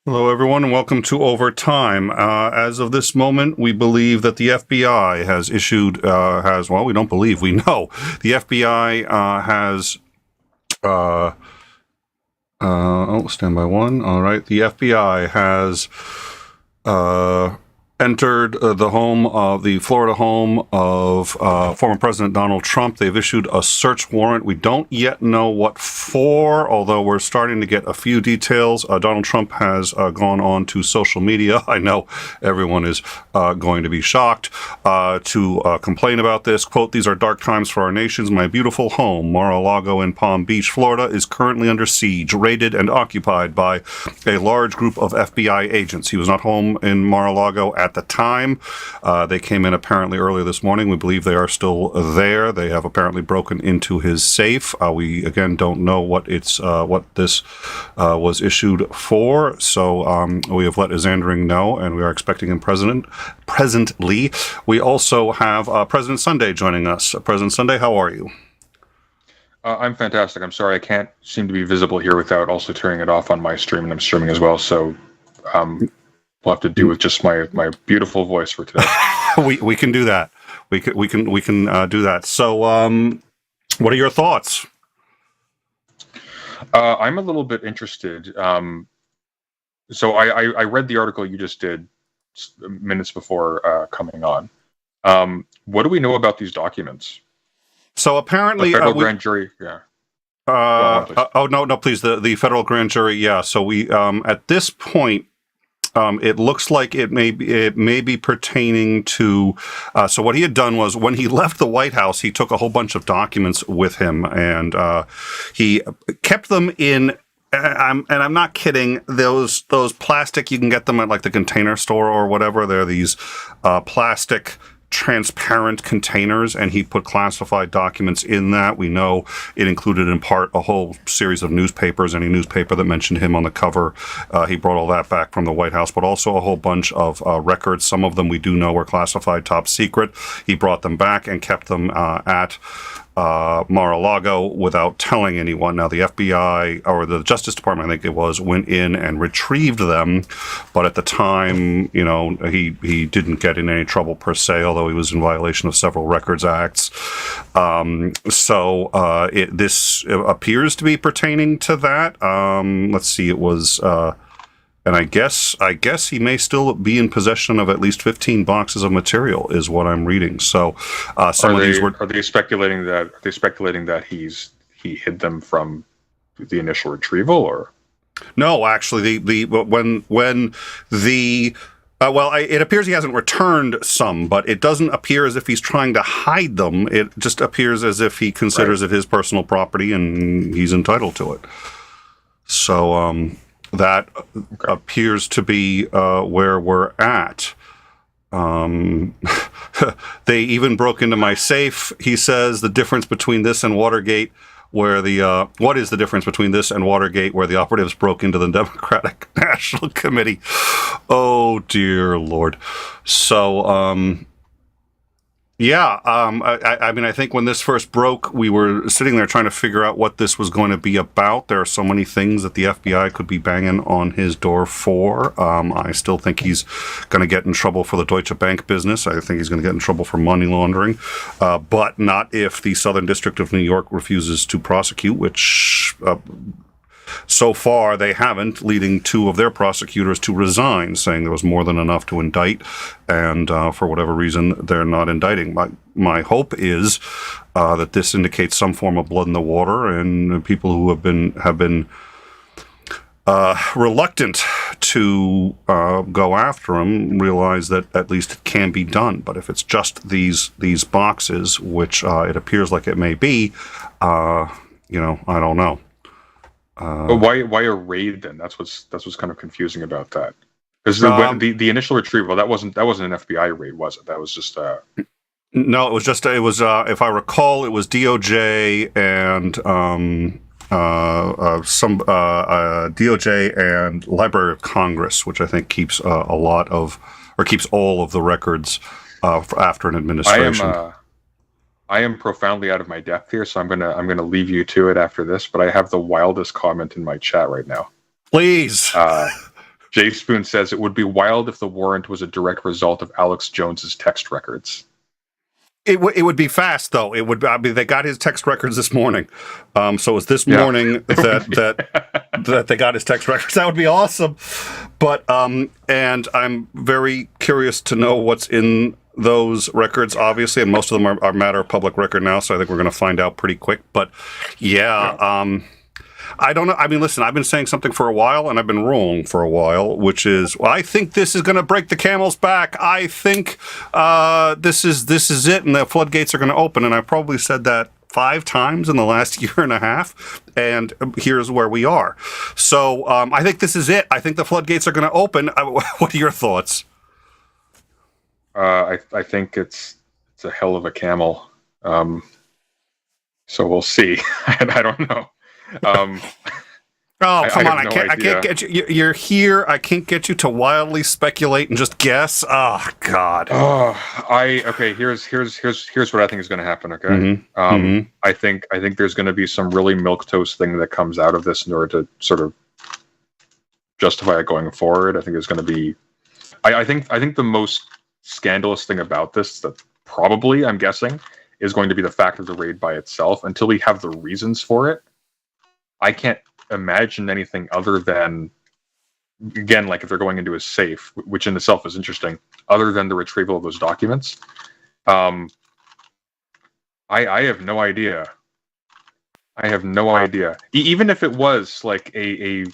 Hello, everyone, and welcome to Overtime. As of this moment, we believe that the FBI has issued, we don't believe, we know. The FBI has, stand by one. All right. The FBI has, entered the home of the Florida home of former President Donald Trump. They've issued a search warrant. We don't yet know what for, although we're starting to get a few details. Donald Trump has gone on to social media. I know everyone is going to be shocked to complain about this. Quote, "These are dark times for our nations. My beautiful home, Mar-A-Lago in Palm Beach, Florida, is currently under siege, raided and occupied by a large group of FBI agents." He was not home in Mar-A-Lago at the time. They came in apparently earlier this morning. We believe they are still there. They have apparently broken into his safe. We again don't know what this was issued for. So we have let Isandering know, and we are expecting him presently. We also have President Sunday joining us. President Sunday, how are you? I'm fantastic. I'm sorry I can't seem to be visible here without also turning it off on my stream, and I'm streaming as well. So we'll have to do with just my beautiful voice for today. we can do that. We can do that. So, what are your thoughts? I'm a little bit interested. So I read the article you just did minutes before coming on. What do we know about these documents? So apparently, the federal grand jury. Yeah. No, please. The federal grand jury. Yeah. So we at this point. It looks like it may be pertaining to. So what he had done was when he left the White House, he took a whole bunch of documents with him, and he kept them in. And I'm not kidding. Those plastic, you can get them at like the Container Store or whatever. They're these plastic transparent containers, and he put classified documents in that. We know it included in part a whole series of newspapers, any newspaper that mentioned him on the cover. He brought all that back from the White House, but also a whole bunch of records. Some of them we do know were classified top secret. He brought them back and kept them at Mar-a-Lago without telling anyone. Now, the FBI, or the Justice Department, I think it was, went in and retrieved them, but at the time, he didn't get in any trouble per se, although he was in violation of several Records Acts. This appears to be pertaining to that. Let's see, it was... and I guess he may still be in possession of at least 15 boxes of material, is what I'm reading. So some of these were. Are they speculating that he hid them from the initial retrieval, or? No, actually, it appears he hasn't returned some, but it doesn't appear as if he's trying to hide them. It just appears as if he considers it his personal property and he's entitled to it. So. That appears to be where we're at. They even broke into my safe. He says the difference between this and Watergate, what is the difference between this and Watergate, where the operatives broke into the Democratic National Committee? Oh, dear Lord. So, I think when this first broke, we were sitting there trying to figure out what this was going to be about. There are so many things that the FBI could be banging on his door for. I still think he's going to get in trouble for the Deutsche Bank business. I think he's going to get in trouble for money laundering, but not if the Southern District of New York refuses to prosecute, which... so far, they haven't, leading two of their prosecutors to resign, saying there was more than enough to indict, and for whatever reason, they're not indicting. My hope is that this indicates some form of blood in the water, and people who have been reluctant to go after him realize that at least it can be done. But if it's just these boxes, which it appears like it may be, I don't know. But why a raid then? That's what's kind of confusing about that. Because the initial retrieval, that wasn't an FBI raid, was it? That was just No, it was if I recall, it was DOJ and DOJ and Library of Congress, which I think keeps keeps all of the records after an administration. I am profoundly out of my depth here, so I'm gonna leave you to it after this. But I have the wildest comment in my chat right now. Please. Jay Spoon says it would be wild if the warrant was a direct result of Alex Jones's text records. It would be fast though. It would. I mean, they got his text records this morning, so it was this morning that they got his text records. That would be awesome. But and I'm very curious to know what's in those records. Obviously, and most of them are matter of public record now. So I think we're going to find out pretty quick. But yeah. I don't know. I mean, listen, I've been saying something for a while, and I've been wrong for a while, which is, well, I think this is going to break the camel's back. I think this is it, and the floodgates are going to open. And I probably said that 5 times in the last year and a half, and here's where we are. So I think this is it. I think the floodgates are going to open. What are your thoughts? I think it's a hell of a camel. So we'll see. I don't know. Oh, come on! I can't get you. You're here. I can't get you to wildly speculate and just guess. Oh God. Okay. Here's what I think is going to happen. Okay. I think there's going to be some really milquetoast thing that comes out of this in order to sort of justify it going forward. I think there's going to be. I think the most scandalous thing about this, that probably, I'm guessing, is going to be the fact of the raid by itself. Until we have the reasons for it, I can't imagine anything other than, again, like if they're going into a safe, which in itself is interesting, other than the retrieval of those documents. I have no idea. I have no idea. Even if it was like a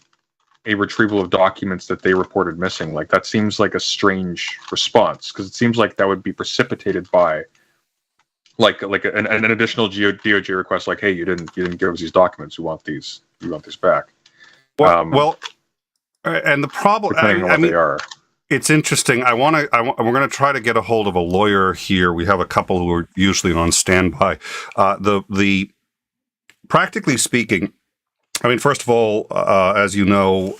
retrieval of documents that they reported missing, like that seems like a strange response, because it seems like that would be precipitated by like an additional DOJ request, like, hey, you didn't give us these documents. We want these back. Well, and the problem, depending on what they are. It's interesting. We're going to try to get a hold of a lawyer here. We have a couple who are usually on standby. Practically speaking, I mean, first of all, as you know,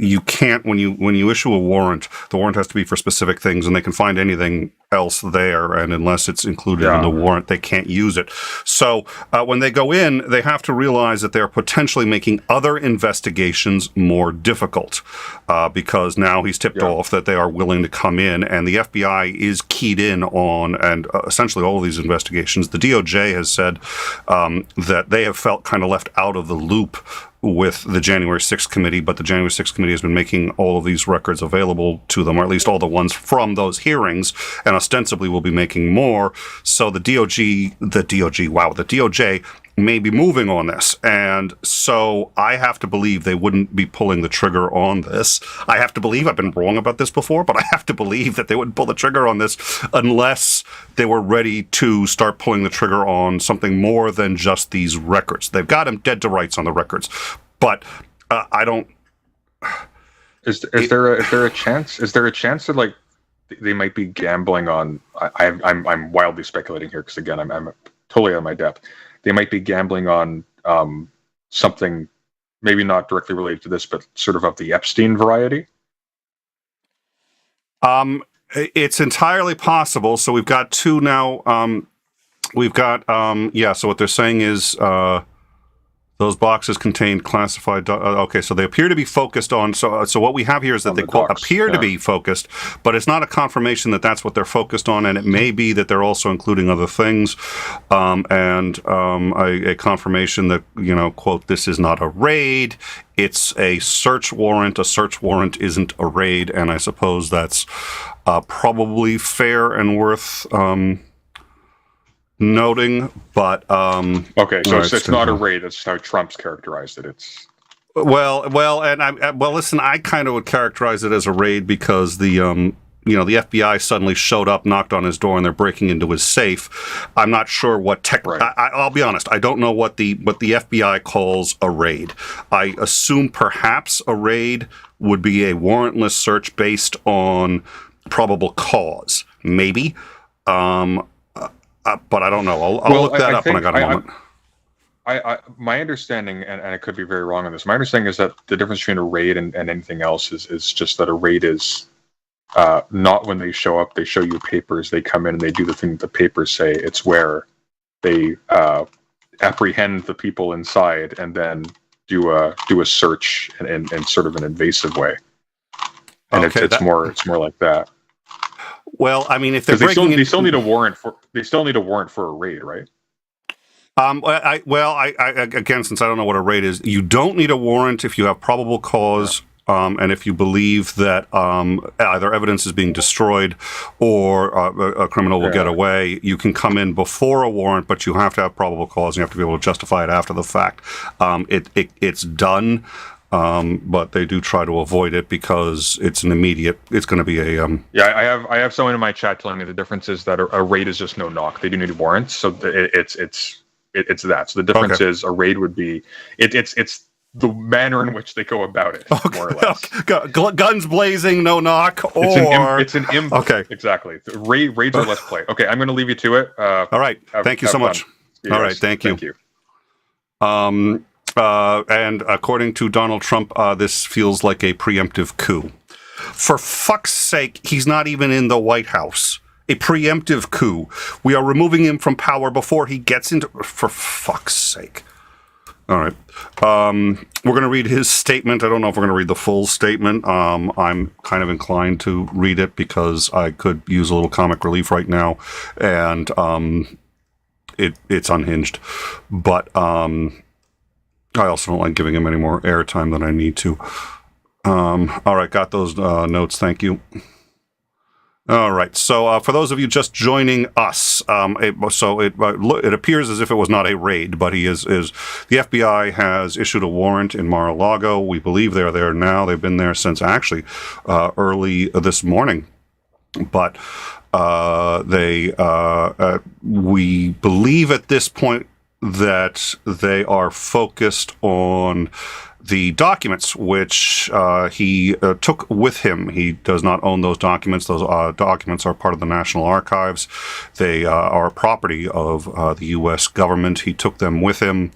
you can't, when you issue a warrant, the warrant has to be for specific things, and they can find anything else there, and unless it's included in the warrant, they can't use it. So when they go in, they have to realize that they're potentially making other investigations more difficult, because now he's tipped off that they are willing to come in, and the FBI is keyed in on, and essentially all of these investigations. The DOJ has said that they have felt kind of left out of the loop with the January 6th committee, but the January 6th committee has been making all of these records available to them, or at least all the ones from those hearings, and ostensibly will be making more. So the DOJ may be moving on this. And so I have to believe they wouldn't be pulling the trigger on this. I have to believe, I've been wrong about this before, but I have to believe that they wouldn't pull the trigger on this unless they were ready to start pulling the trigger on something more than just these records. They've got him dead to rights on the records, but I don't. Is there a chance? Is there a chance that like they might be gambling on? I'm wildly speculating here because again I'm totally out of my depth. They might be gambling on something maybe not directly related to this, but sort of the Epstein variety. It's entirely possible. So we've got 2 now. So what they're saying is those boxes contain classified. Okay, so they appear to be focused on. So what we have here is that they quote appear to be focused, but it's not a confirmation that that's what they're focused on, and it may be that they're also including other things, and a confirmation that quote, this is not a raid, it's a search warrant. A search warrant isn't a raid, and I suppose that's probably fair and worth noting, but okay, so it's not a raid. That's how Trump's characterized it. It's listen, I kind of would characterize it as a raid because the FBI suddenly showed up, knocked on his door, and they're breaking into his safe. I'm not sure what I'll be honest. I don't know what the FBI calls a raid. I assume perhaps a raid would be a warrantless search based on probable cause, maybe. But I don't know. I'll look that up when I got a moment. My understanding, and I could be very wrong on this, my understanding is that the difference between a raid and anything else is just that a raid is not when they show up, they show you papers, they come in and they do the thing that the papers say. It's where they apprehend the people inside and then do a search in sort of an invasive way. And Okay, it's more like that. Well, I mean, if they're Because breaking they still need a warrant for a raid, right? Again, since I don't know what a raid is, you don't need a warrant if you have probable cause, and if you believe that either evidence is being destroyed or a criminal will get away. You can come in before a warrant, but you have to have probable cause, and you have to be able to justify it after the fact. It's done, but they do try to avoid it because it's an immediate. It's going to be a. I have someone in my chat telling me the difference is that a raid is just no knock. They do need warrants, so it's that. So the difference is a raid would be it's the manner in which they go about it, more or less. Guns blazing, no knock, or it's an imp. Okay, exactly. Raids are less play. Okay, I'm going to leave you to it. All right, thank you so much. All right, thank you. And according to Donald Trump, this feels like a preemptive coup. For fuck's sake, he's not even in the White House. A preemptive coup. We are removing him from power before he gets into... For fuck's sake. All right. We're going to read his statement. I don't know if we're going to read the full statement. I'm kind of inclined to read it because I could use a little comic relief right now. And it's unhinged. But I also don't like giving him any more airtime than I need to. All right. Got those notes. Thank you. All right. So for those of you just joining us, it appears as if it was not a raid, but the FBI has issued a warrant in Mar-A-Lago. We believe they're there now. They've been there since actually early this morning. But we believe at this point that they are focused on the documents which he took with him. He does not own those documents. Those documents are part of the National Archives. They are property of the U.S. government. He took them with him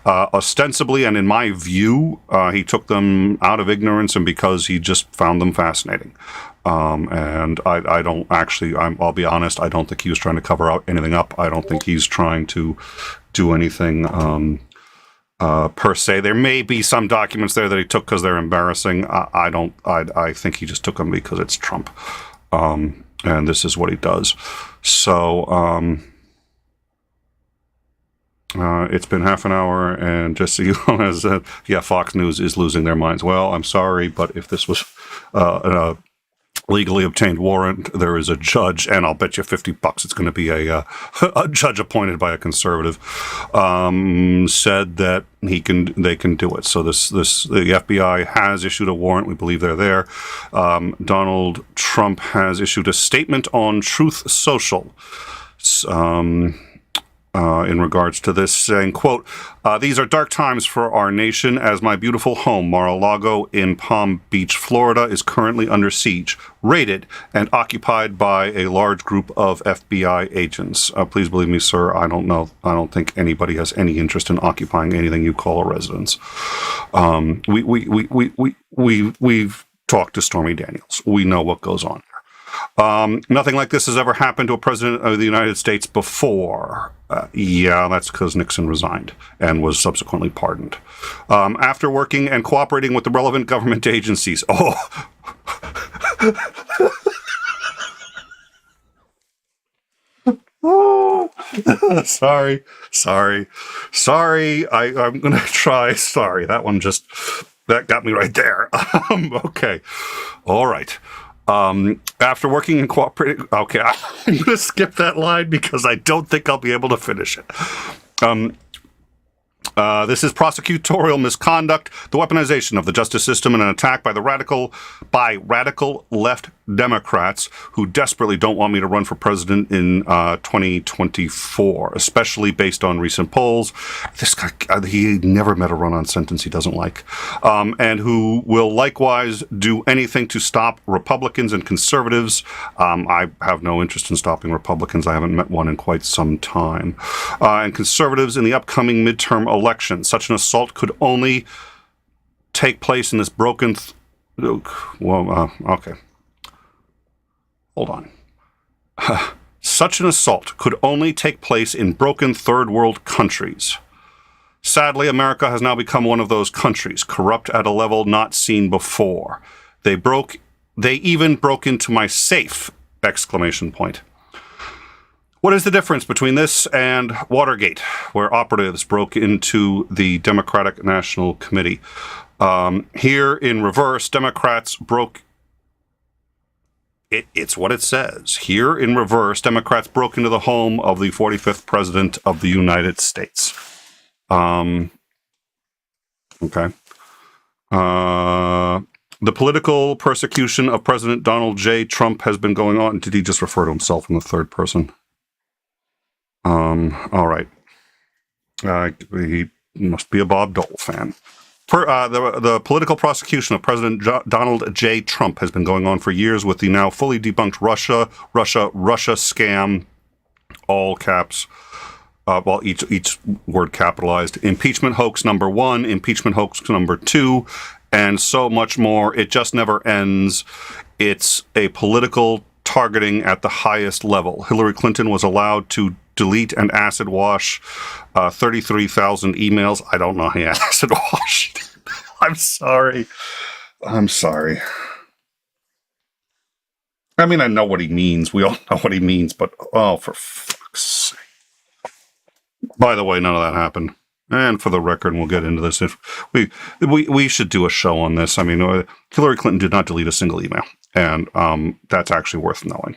ostensibly, and in my view, he took them out of ignorance and because he just found them fascinating. And I don't actually, I'll be honest, I don't think he was trying to cover out anything up. I don't think he's trying to do anything per se. There may be some documents there that he took because they're embarrassing. I think he just took them because it's Trump. And this is what he does. So, it's been half an hour, and just so you know, Fox News is losing their minds. Well, I'm sorry, but if this was a legally obtained warrant, there is a judge, and I'll bet you $50 it's going to be a judge appointed by a conservative, said that they can do it. So the FBI has issued a warrant. We believe they're there. Donald Trump has issued a statement on Truth Social in regards to this, saying, quote, "These are dark times for our nation as my beautiful home, Mar-a-Lago in Palm Beach, Florida, is currently under siege, raided, and occupied by a large group of FBI agents." Please believe me, sir, I don't know. I don't think anybody has any interest in occupying anything you call a residence. We've talked to Stormy Daniels. We know what goes on. Nothing like this has ever happened to a president of the United States before. Yeah, that's because Nixon resigned and was subsequently pardoned. After working and cooperating with the relevant government agencies. Oh. Sorry. I'm going to try. Sorry, that got me right there. Okay. All right. After working and cooperating, okay, I'm going to skip that line because I don't think I'll be able to finish it. This is prosecutorial misconduct, the weaponization of the justice system, and an attack by radical left Democrats who desperately don't want me to run for president in 2024, especially based on recent polls. This guy, he never met a run-on sentence he doesn't like, and who will likewise do anything to stop Republicans and conservatives. I have no interest in stopping Republicans. I haven't met one in quite some time. And conservatives in the upcoming midterm election. Such an assault could only take place in this broken... okay. Hold on. Such an assault could only take place in broken third world countries. Sadly, America has now become one of those countries, corrupt at a level not seen before. They even broke into my safe! Exclamation point. What is the difference between this and Watergate, where operatives broke into the Democratic National Committee? Here in reverse, Democrats broke... It's what it says. Here in reverse, Democrats broke into the home of the 45th President of the United States. Okay. The political persecution of President Donald J. Trump has been going on. Did he just refer to himself in the third person? All right. He must be a Bob Dole fan. The political prosecution of President Donald J. Trump has been going on for years with the now fully debunked Russia scam, all caps, well, each word capitalized, impeachment hoax number 1, impeachment hoax number 2, and so much more. It just never ends. It's a political targeting at the highest level. Hillary Clinton was allowed to delete and acid wash 33,000 emails. I don't know how he acid washed. I'm sorry. I mean, I know what he means. We all know what he means, but oh, for fuck's sake. By the way, none of that happened. And for the record, and we'll get into this. If we should do a show on this. I mean, Hillary Clinton did not delete a single email, and that's actually worth knowing.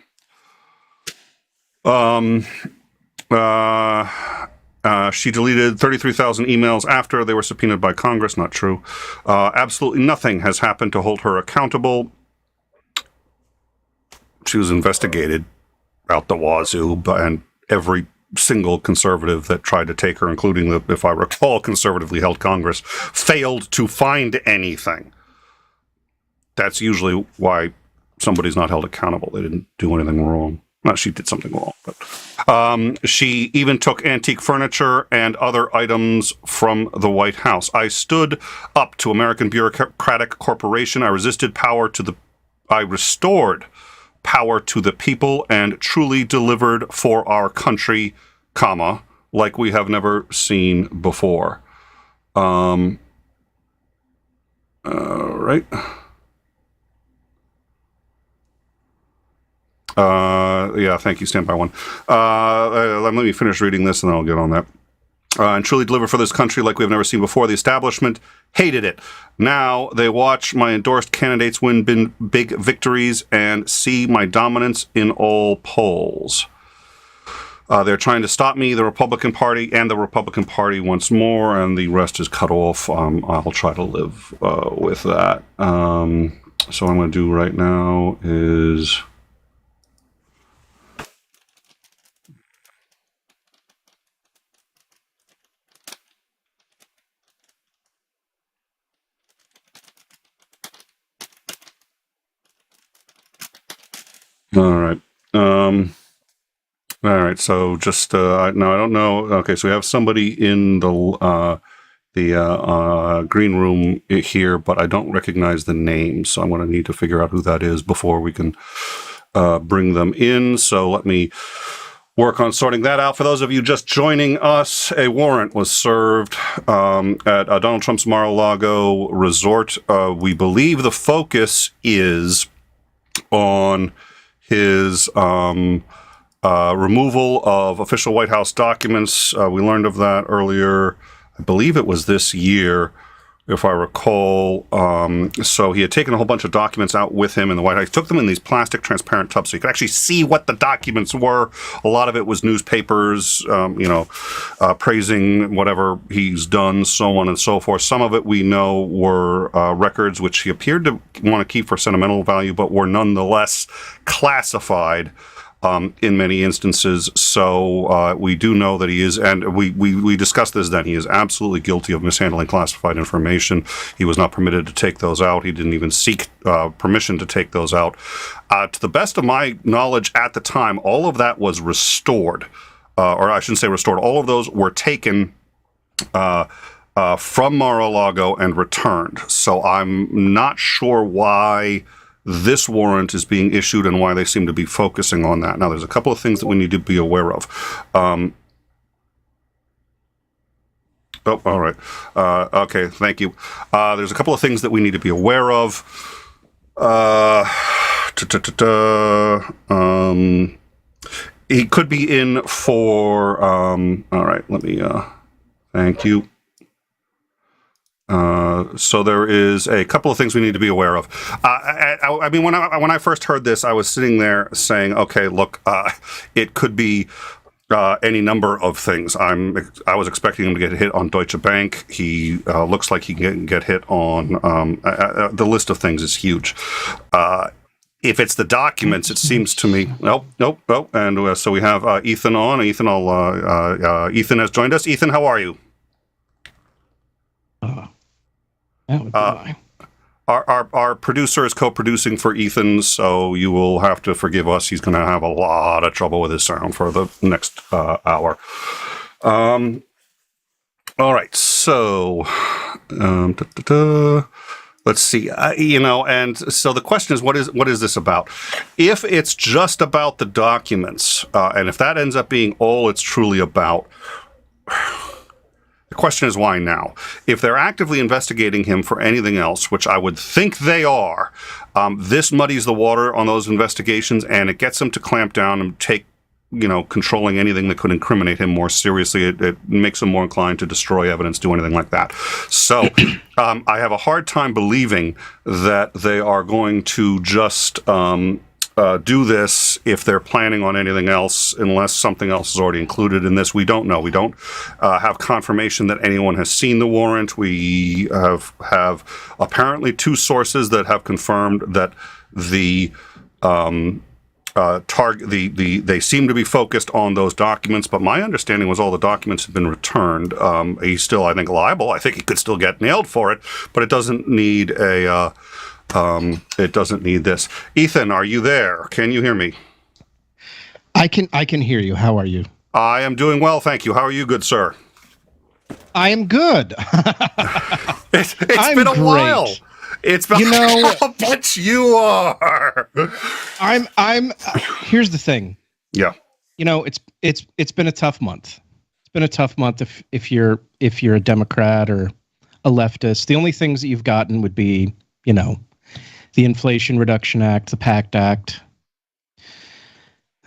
She deleted 33,000 emails after they were subpoenaed by Congress. Not true. Absolutely nothing has happened to hold her accountable. She was investigated out the wazoo, and every single conservative that tried to take her, including the, if I recall, conservatively held Congress, failed to find anything. That's usually why somebody's not held accountable. They didn't do anything wrong. Well, she did something wrong, but she even took antique furniture and other items from the White House. I stood up to American bureaucratic corporation. I restored power to the people and truly delivered for our country, comma, like we have never seen before. Right. Yeah, thank you, Standby One. Let me finish reading this and then I'll get on that. And truly deliver for this country like we've never seen before. The establishment hated it. Now they watch my endorsed candidates win big victories and see my dominance in all polls. They're trying to stop me, the Republican Party, and the Republican Party once more, and the rest is cut off. I'll try to live with that. So what I'm going to do right now is... All right. So just no, I don't know. Okay, so we have somebody in the green room here, but I don't recognize the name, so I'm going to need to figure out who that is before we can bring them in. So let me work on sorting that out. For those of you just joining us, a warrant was served at Donald Trump's Mar-a-Lago resort. We believe the focus is on his removal of official White House documents. We learned of that earlier. I believe it was this year, if I recall. So he had taken a whole bunch of documents out with him in the White House. He took them in these plastic transparent tubs so you could actually see what the documents were. A lot of it was newspapers, praising whatever he's done, so on and so forth. Some of it we know were records which he appeared to want to keep for sentimental value, but were nonetheless classified in many instances. So we do know that he is, and we discussed this then, he is absolutely guilty of mishandling classified information. He was not permitted to take those out. He didn't even seek permission to take those out. To the best of my knowledge at the time, all of that was restored. Or I shouldn't say restored. All of those were taken from Mar-a-Lago and returned. So I'm not sure why this warrant is being issued and why they seem to be focusing on that. Now, there's a couple of things that we need to be aware of. Oh, all right. Okay, thank you. There's a couple of things that we need to be aware of. He could be in for. All right, let me. Thank you. So there is a couple of things we need to be aware of. I mean, when I first heard this, I was sitting there saying, "Okay, look, it could be any number of things." I was expecting him to get hit on Deutsche Bank. He looks like he can get hit on. The list of things is huge. If it's the documents, it seems to me. Nope. And so we have Ethan on. Ethan, Ethan has joined us. Ethan, how are you? That would be why. Our producer is co-producing for Ethan, so you will have to forgive us. He's going to have a lot of trouble with his sound for the next hour. All right, so let's see. And so the question is, what is this about? If it's just about the documents, and if that ends up being all it's truly about. The question is, why now? If they're actively investigating him for anything else, which I would think they are, this muddies the water on those investigations, and it gets them to clamp down and take, controlling anything that could incriminate him more seriously. It makes them more inclined to destroy evidence, do anything like that. So I have a hard time believing that they are going to just do this if they're planning on anything else, unless something else is already included in this. We don't know. We don't have confirmation that anyone has seen the warrant. We have apparently two sources that have confirmed that the they seem to be focused on those documents, but my understanding was all the documents have been returned. He's still, I think, liable. I think he could still get nailed for it, but it doesn't need it doesn't need this. Ethan, are you there? Can you hear me? I can hear you. How are you? I am doing well, thank you. How are you, good sir? I am good. It's been a while. It's been. I bet you are. I'm. Here's the thing. Yeah. It's been a tough month. It's been a tough month if you're a Democrat or a leftist. The only things that you've gotten would be, the Inflation Reduction Act, the PACT Act,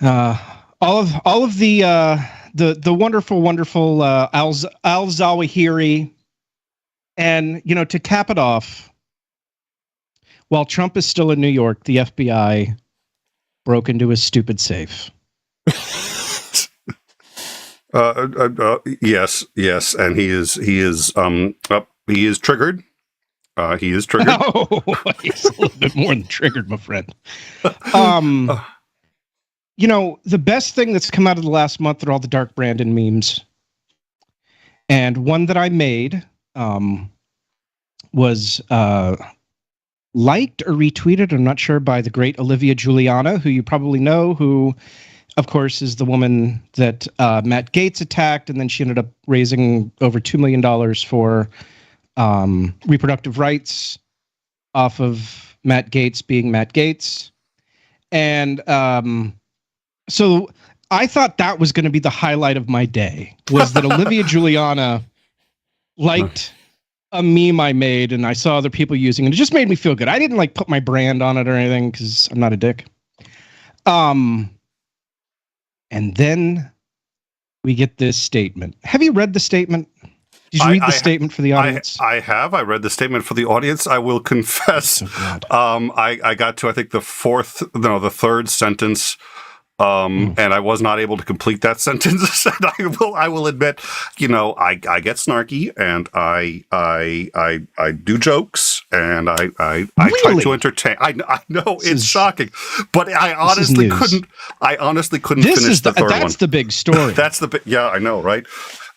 all of the wonderful al-Zawahiri, and to cap it off, while Trump is still in New York, the FBI broke into his stupid safe. Yes, and he is triggered. He is triggered. Oh, he's a little bit more than triggered, my friend. The best thing that's come out of the last month are all the Dark Brandon memes. And one that I made was liked or retweeted, I'm not sure, by the great Olivia Giuliana, who you probably know, who, of course, is the woman that Matt Gaetz attacked, and then she ended up raising over $2 million for reproductive rights off of Matt Gaetz being Matt Gaetz. And so I thought that was going to be the highlight of my day, was that Olivia Giuliana liked a meme I made, and I saw other people using it. It just made me feel good. I didn't put my brand on it or anything because I'm not a dick. And then we get this statement. Have you read the statement? Did you read the statement for the audience? I have. I read the statement for the audience. I will confess. I got to, I think, the third sentence, and I was not able to complete that sentence. And I will admit, I get snarky, and I do jokes, and I try to entertain. I know it's shocking, but I honestly couldn't finish the third one. That's the big story. Yeah, I know, right?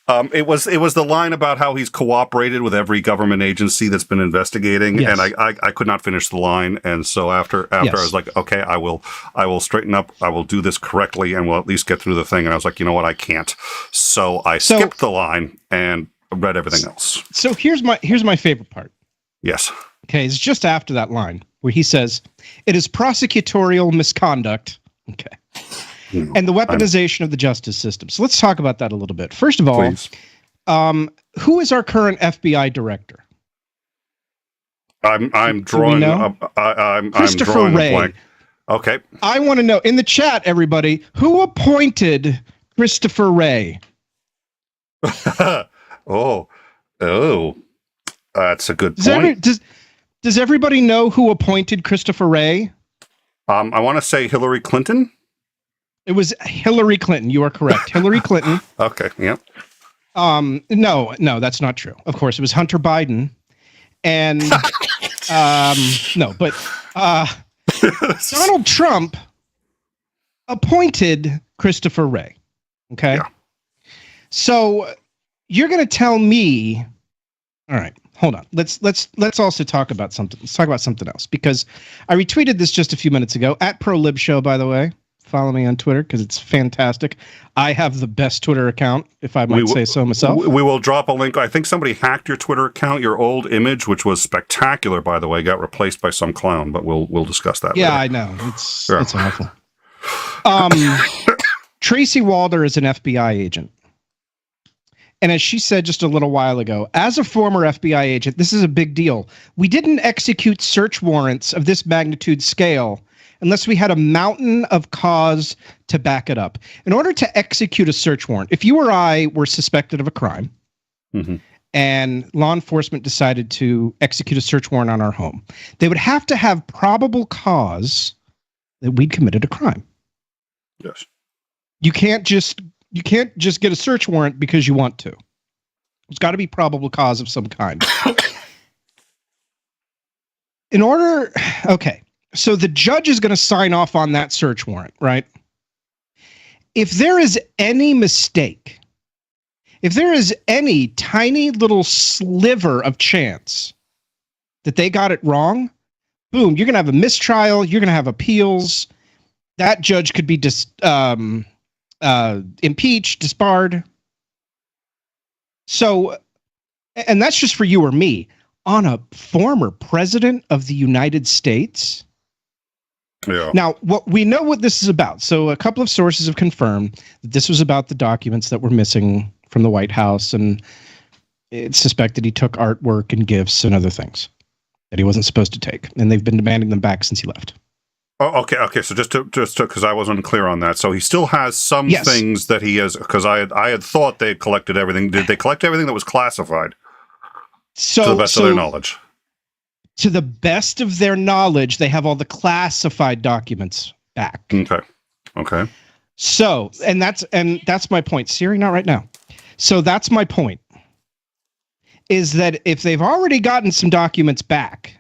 It was the line about how he's cooperated with every government agency that's been investigating, and I could not finish the line, and so after I was like, okay, I will straighten up, I will do this correctly, and we'll at least get through the thing. And I was like, you know what, I can't. So I skipped the line and read everything else. So here's my favorite part. Yes. Okay, it's just after that line where he says, "It is prosecutorial misconduct." Okay. And the weaponization of the justice system. So let's talk about that a little bit. First of all, Who is our current FBI director? I'm drawing. I'm Christopher drawing Wray. a blank. Okay. I want to know in the chat, everybody, who appointed Christopher Wray? oh, that's a good point. Does everybody know who appointed Christopher Wray? I want to say Hillary Clinton. It was Hillary Clinton. You are correct. Hillary Clinton. Okay. Yeah. No, that's not true. Of course, it was Hunter Biden. And Donald Trump appointed Christopher Wray. Okay. Yeah. So you're going to tell me, all right, hold on. Let's also talk about something. Let's talk about something else, because I retweeted this just a few minutes ago at ProLibShow, by the way. Follow me on Twitter because it's fantastic. I have the best Twitter account, if I might say so myself. We will drop a link. I think somebody hacked your Twitter account. Your old image, which was spectacular, by the way, got replaced by some clown. But we'll discuss that. Yeah, later. I know. It's awful. Tracy Walder is an FBI agent. And as she said just a little while ago, as a former FBI agent, this is a big deal. We didn't execute search warrants of this magnitude scale unless we had a mountain of cause to back it up. In order to execute a search warrant, if you or I were suspected of a crime, and law enforcement decided to execute a search warrant on our home, they would have to have probable cause that we'd committed a crime. Yes. You can't just get a search warrant because you want to. There's got to be probable cause of some kind. So the judge is going to sign off on that search warrant, right? If there is any mistake, if there is any tiny little sliver of chance that they got it wrong, boom, you're going to have a mistrial, you're going to have appeals. That judge could be impeached, disbarred. So, and that's just for you or me. On a former president of the United States. Yeah. Now, what we know what this is about. So a couple of sources have confirmed that this was about the documents that were missing from the White House, and it's suspected he took artwork and gifts and other things that he wasn't supposed to take, and they've been demanding them back since he left. Oh, okay. So just to because I wasn't clear on that. So he still has some things that he has, because I had thought they had collected everything. Did they collect everything that was classified? To the best of their knowledge. To the best of their knowledge, they have all the classified documents back. Okay. So, and that's my point. Siri, not right now. So that's my point. Is that if they've already gotten some documents back,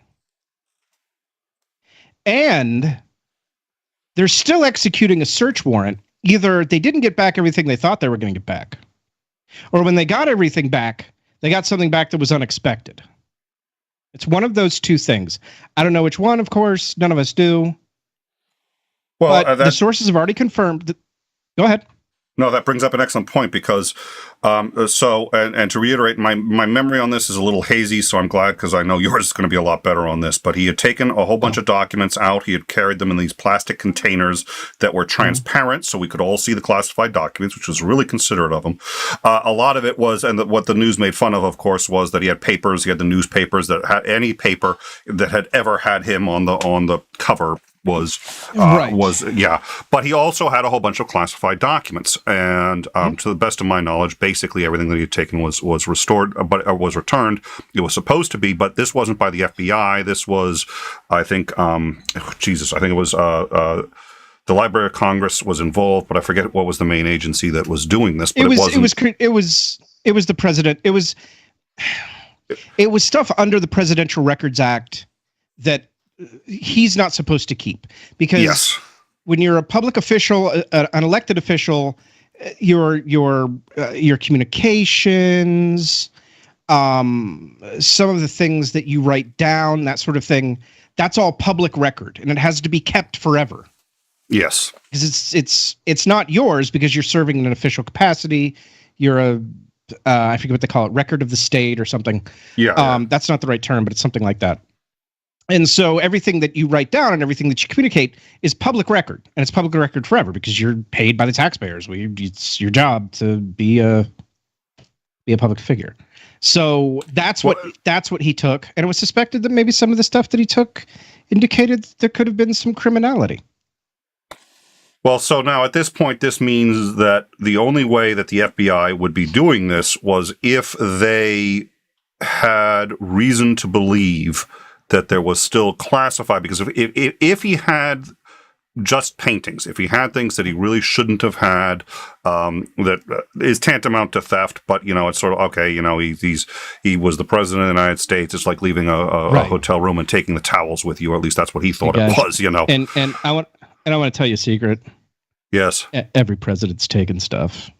and they're still executing a search warrant, either they didn't get back everything they thought they were going to get back, or when they got everything back, they got something back that was unexpected. It's one of those two things. I don't know which one, of course. None of us do. Well, but the sources have already confirmed that. Go ahead. No, that brings up an excellent point, because and to reiterate, my memory on this is a little hazy, so I'm glad, because I know yours is going to be a lot better on this. But he had taken a whole bunch of documents out. He had carried them in these plastic containers that were transparent, so we could all see the classified documents, which was really considerate of him. A lot of it was, and what the news made fun of course, was that he had papers. He had the newspapers that had any paper that had ever had him on the cover. But he also had a whole bunch of classified documents, and to the best of my knowledge, basically everything that he had taken was restored, but was returned. It was supposed to be, but this wasn't by the FBI. This was, I think, I think it was the Library of Congress was involved, but I forget what was the main agency that was doing this. But it was the president. It was stuff under the Presidential Records Act that he's not supposed to keep, because when you're a public official, an elected official, your communications, some of the things that you write down, that sort of thing, that's all public record, and it has to be kept forever. Yes, because it's not yours, because you're serving in an official capacity. You're I forget what they call it, record of the state or something. That's not the right term, but it's something like that. And so everything that you write down and everything that you communicate is public record, and it's public record forever, because you're paid by the taxpayers. It's your job to be a be a public figure. So that's what he took, and it was suspected that maybe some of the stuff that he took indicated there could have been some criminality. Well, so now at this point, this means that the only way that the FBI would be doing this was if they had reason to believe that there was still classified, because if he had just paintings, if he had things that he really shouldn't have had, that is tantamount to theft, but, it's sort of, okay, he was the president of the United States. It's like leaving a hotel room and taking the towels with you, or at least that's what he thought it was, And I want to tell you a secret. Yes. Every president's taken stuff.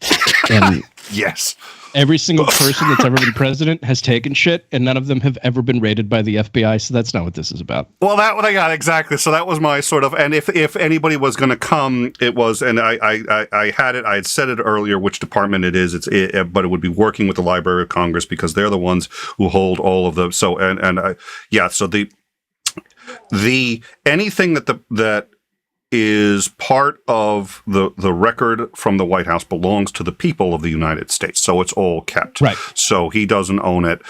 And yes. Every single person that's ever been president has taken shit, and none of them have ever been raided by the FBI. So that's not what this is about. Well, that one I got exactly. So that was my sort of, and if anybody was going to come, it was, and I had it. I had said it earlier which department it is. But it would be working with the Library of Congress, because they're the ones who hold all of the. So So the anything that is part of the record from the White House belongs to the people of the United States. So it's all kept. Right. So he doesn't own it.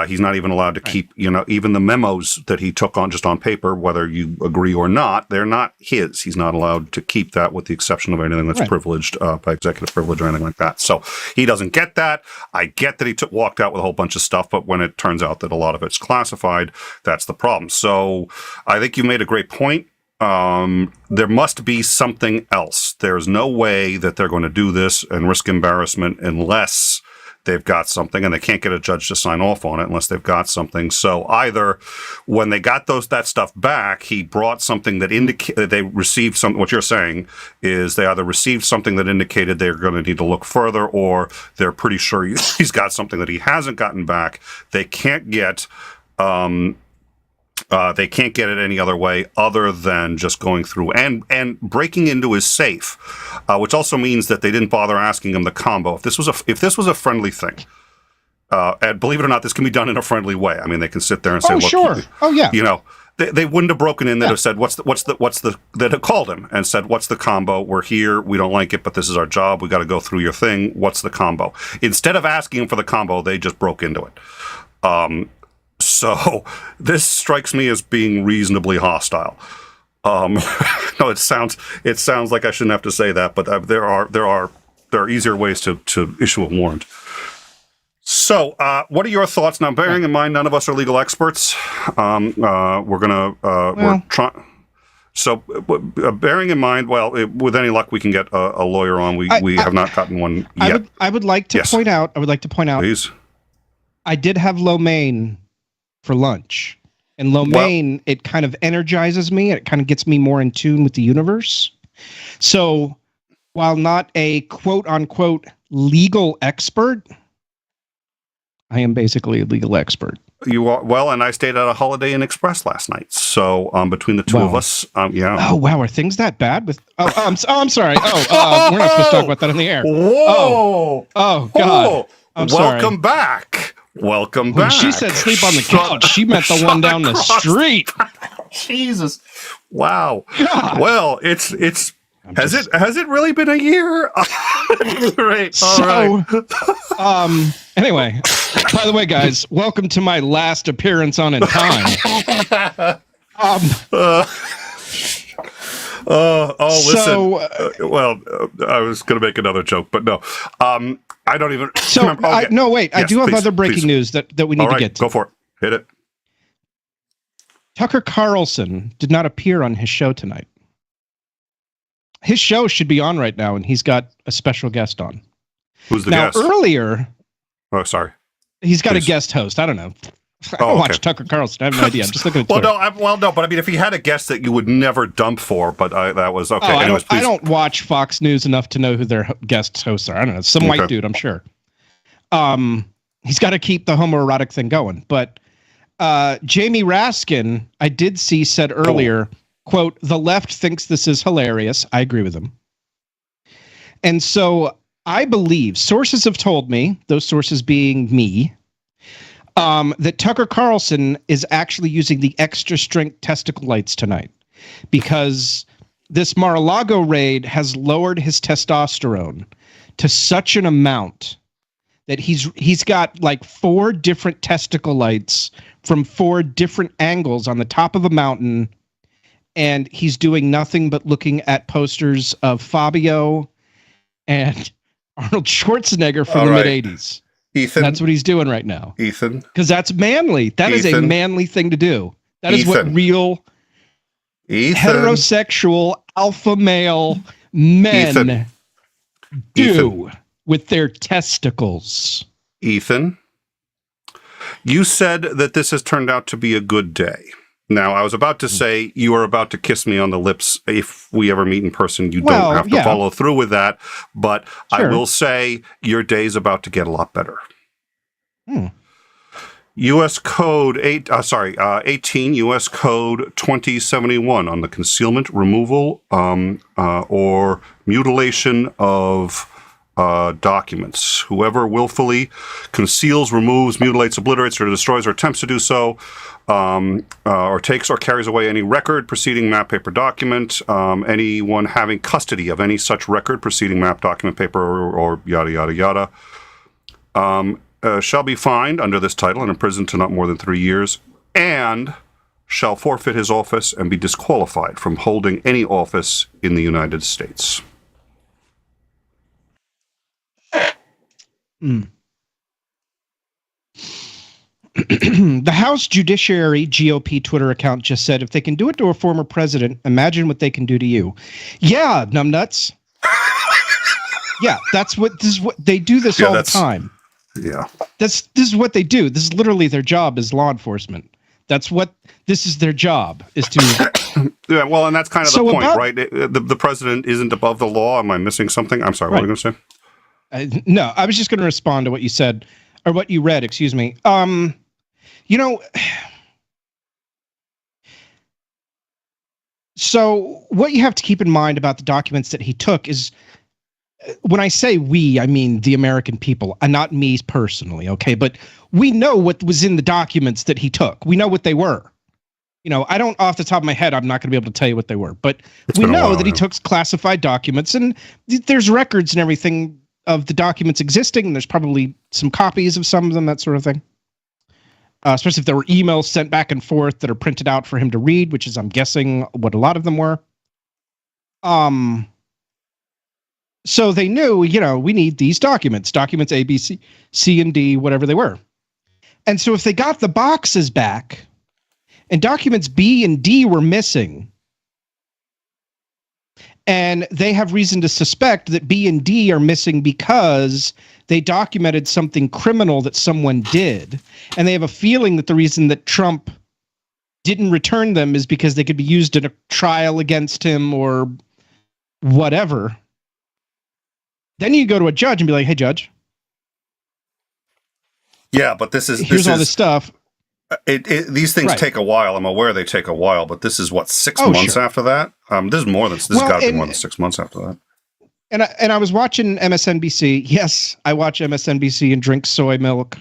He's not even allowed to keep, even the memos that he took on just on paper, whether you agree or not, they're not his. He's not allowed to keep that, with the exception of anything that's privileged by executive privilege or anything like that. So he doesn't get that. I get that he walked out with a whole bunch of stuff, but when it turns out that a lot of it's classified, that's the problem. So I think you made a great point. There must be something else. There's no way that they're going to do this and risk embarrassment unless they've got something, and they can't get a judge to sign off on it unless they've got something. So either when they got that stuff back, he brought something that indicated they received something. What you're saying is they either received something that indicated they're going to need to look further, or they're pretty sure he's got something that he hasn't gotten back. They can't get it any other way other than just going through and breaking into his safe, which also means that they didn't bother asking him the combo. If this was a friendly thing, and believe it or not, this can be done in a friendly way. I mean, they can sit there and say, "Look, sure, they wouldn't have broken in. They'd have said, they'd have called him and said, what's the combo? We're here. We don't like it, but this is our job. We got to go through your thing. What's the combo?" Instead of asking him for the combo, they just broke into it. So this strikes me as being reasonably hostile. No, it sounds like I shouldn't have to say that, but there are easier ways to issue a warrant. So, what are your thoughts now? Bearing in mind, none of us are legal experts. We're trying. So, bearing in mind, with any luck, we can get a lawyer on. We have not gotten one yet. I would like to point out. Please. I did have lo mein for lunch, and lo mein, it kind of energizes me. It kind of gets me more in tune with the universe. So, while not a quote unquote legal expert, I am basically a legal expert. You are, well, and I stayed at a Holiday Inn Express last night. So between the two of us, yeah. Oh wow, are things that bad? With I'm sorry. We're not supposed to talk about that on the air. Whoa! Oh God! I'm sorry. Welcome back. Welcome back. When she said sleep on the couch, she meant the one down the street. Jesus! Wow. God. Well, it's. Has it really been a year? Right. So, anyway, by the way, guys, welcome to my last appearance on In Time. Listen. I was going to make another joke, but no. I don't even. remember. I do have other breaking news that we need to get to. Go for it. Hit it. Tucker Carlson did not appear on his show tonight. His show should be on right now, and he's got a special guest on. Who's the guest? Now, earlier... Oh, sorry. He's got a guest host. I don't know. I don't watch Tucker Carlson. I have no idea. I'm just looking at Twitter. No, but I mean, if he had a guest that you would never dump for, but that was okay. I don't watch Fox News enough to know who their guest hosts are. I don't know. Some white dude, I'm sure. He's got to keep the homoerotic thing going. But Jamie Raskin, I did see, said earlier... Quote, "The left thinks this is hilarious." I agree with him. And so I believe, sources have told me, those sources being me, that Tucker Carlson is actually using the extra strength testicle lights tonight because this Mar-A-Lago raid has lowered his testosterone to such an amount that he's got like 4 different testicle lights from 4 different angles on the top of a mountain, and he's doing nothing but looking at posters of Fabio and Arnold Schwarzenegger from the mid-'80s. Ethan, that's what he's doing right now. Ethan, because that's manly. That is a manly thing to do. That is what real heterosexual alpha male men do with their testicles. Ethan, you said that this has turned out to be a good day. Now, I was about to say you are about to kiss me on the lips. If we ever meet in person, you don't have to follow through with that. But I will say your day's about to get a lot better. U.S. Code 18, U.S. Code 2071 on the concealment, removal, or mutilation of documents. Whoever willfully conceals, removes, mutilates, obliterates, or destroys, or attempts to do so, or takes or carries away any record, preceding map, paper, document, anyone having custody of any such record, preceding map, document, paper, or yada, yada, yada, shall be fined under this title and imprisoned to not more than 3 years, and shall forfeit his office and be disqualified from holding any office in the United States. The House Judiciary GOP Twitter account just said, if they can do it to a former president, imagine what they can do to you. Yeah, numbnuts. Yeah, this is what they do this all the time. Yeah. This is what they do. This is literally their job as law enforcement. This is their job, is to... Yeah, well, and that's kind of the point, right? The president isn't above the law. Am I missing something? I'm sorry, what were you going to say? No, I was just going to respond to what you said, or what you read, excuse me. So what you have to keep in mind about the documents that he took is, when I say we, I mean the American people, and not me personally, okay? But we know what was in the documents that he took. We know what they were. I don't, off the top of my head, I'm not going to be able to tell you what they were, but we know that he took classified documents, and there's records and everything of the documents existing, and there's probably some copies of some of them, that sort of thing. Especially if there were emails sent back and forth that are printed out for him to read, which is, I'm guessing, what a lot of them were. So they knew, we need these documents A, B, C, and D, whatever they were. And so if they got the boxes back and documents B and D were missing, and they have reason to suspect that B and D are missing because they documented something criminal that someone did, and they have a feeling that the reason that Trump didn't return them is because they could be used in a trial against him or whatever, then you go to a judge and be like, hey, judge. Yeah, but here's all this stuff. These things take a while. I'm aware they take a while, but this is what, 6 months after that? This is more than this. Has got to be more than 6 months after that. And I was watching MSNBC. Yes, I watch MSNBC and drink soy milk.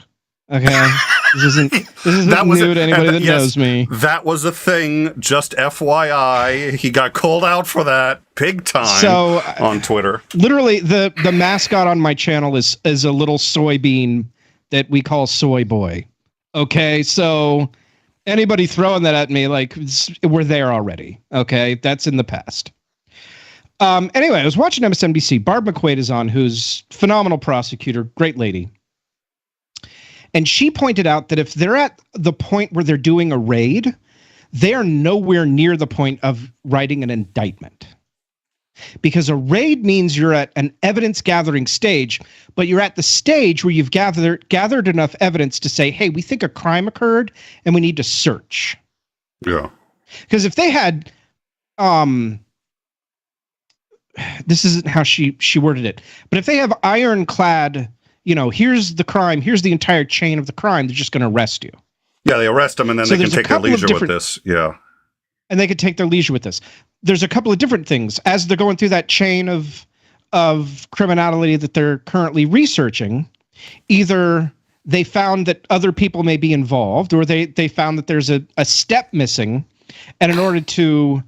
Okay, this isn't new to anybody that knows me. That was a thing. Just FYI, he got called out for that big time on Twitter. Literally, the mascot on my channel is a little soybean that we call Soy Boy. Okay, so anybody throwing that at me, like, we're there already. Okay, that's in the past. Anyway, I was watching MSNBC. Barb McQuaid is on, who's phenomenal prosecutor, great lady. And she pointed out that if they're at the point where they're doing a raid, they are nowhere near the point of writing an indictment. Because a raid means you're at an evidence gathering stage, but you're at the stage where you've gathered enough evidence to say, hey, we think a crime occurred and we need to search. Yeah. Because if they had, this isn't how she worded it, but if they have ironclad, here's the crime, here's the entire chain of the crime, they're just going to arrest you. Yeah, they arrest them and then they can take their leisure with this. Yeah. And they could take their leisure with this. There's a couple of different things as they're going through that chain of criminality that they're currently researching. Either they found that other people may be involved, or they found that there's a step missing. And in order to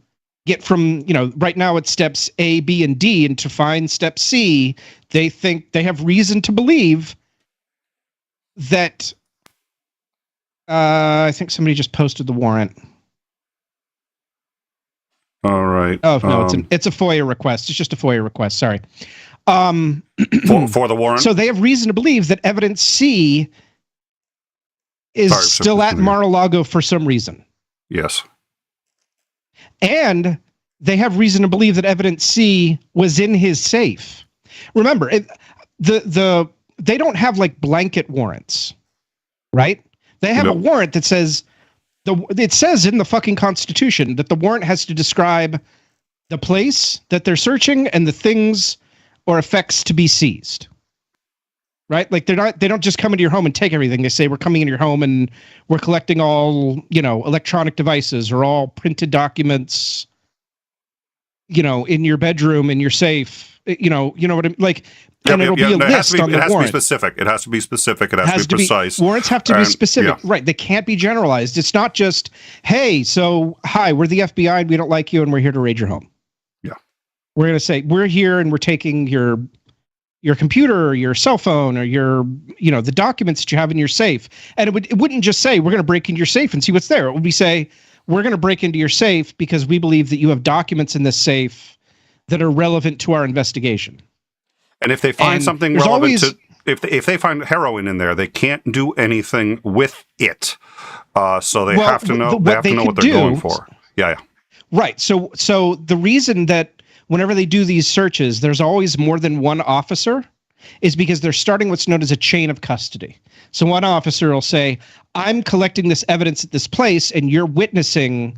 get from, right now it's steps A, B, and D, and to find step C, they think they have reason to believe that I think somebody just posted the warrant. All right. Oh no, it's a FOIA request. It's just a FOIA request. Sorry. For the warrant. So they have reason to believe that evidence C is still at Mar-A-Lago for some reason. Yes. And they have reason to believe that evidence C was in his safe. Remember, they don't have like blanket warrants, right? They have a warrant that says it says in the fucking Constitution that the warrant has to describe the place that they're searching and the things or effects to be seized. Right? Like they don't just come into your home and take everything. They say we're coming into your home and we're collecting all, electronic devices or all printed documents, in your bedroom, in your safe, you know what I mean? Like, and it'll be a list on the warrant. It has to be specific. It has to be specific. It has to be precise. Warrants have to be specific. Yeah. Right. They can't be generalized. It's not just, hey, hi, we're the FBI and we don't like you and we're here to raid your home. Yeah. We're going to say, we're here and we're taking your computer or your cell phone or your, the documents that you have in your safe. And it wouldn't just say, we're going to break into your safe and see what's there. It would be say, we're going to break into your safe because we believe that you have documents in this safe that are relevant to our investigation. And if they find something relevant if they find heroin in there, they can't do anything with it. So they have to know what they're going for. Yeah. Right. So the reason that whenever they do these searches, there's always more than one officer is because they're starting what's known as a chain of custody. So one officer will say, I'm collecting this evidence at this place and you're witnessing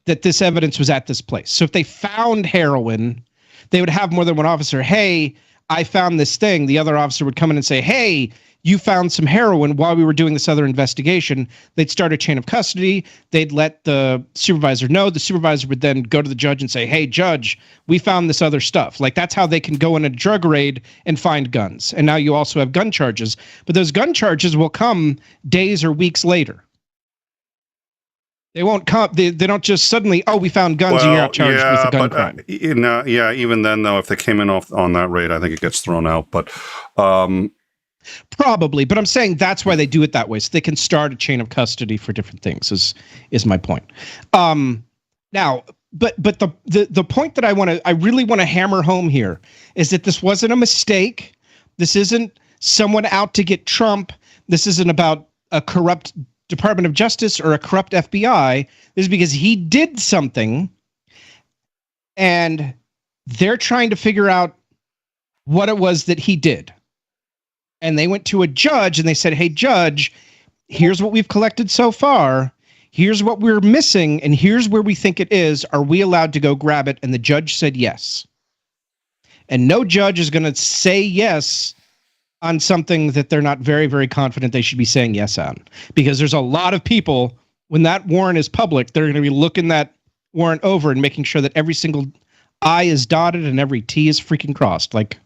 that this evidence was at this place. So if they found heroin, they would have more than one officer. Hey, I found this thing. The other officer would come in and say, hey, you found some heroin while we were doing this other investigation. They'd start a chain of custody. They'd let the supervisor know. The supervisor would then go to the judge and say, hey, judge, we found this other stuff. Like that's how they can go in a drug raid and find guns. And now you also have gun charges. But those gun charges will come days or weeks later. They won't come. They don't just suddenly, we found guns and you're out charged with a gun crime. Even then, though, if they came in on that raid, I think it gets thrown out. But probably. But I'm saying that's why they do it that way, so they can start a chain of custody for different things. Is my point. Now, but the point that I really want to hammer home here is that this wasn't a mistake. This isn't someone out to get Trump. This isn't about a corrupt Department of Justice or a corrupt FBI. This is because he did something and they're trying to figure out what it was that he did. And they went to a judge and they said, hey, judge, here's what we've collected so far. Here's what we're missing. And here's where we think it is. Are we allowed to go grab it? And the judge said yes. And no judge is going to say yes on something that they're not very, very confident they should be saying yes on. Because there's a lot of people, when that warrant is public, they're going to be looking that warrant over and making sure that every single I is dotted and every T is freaking crossed. Like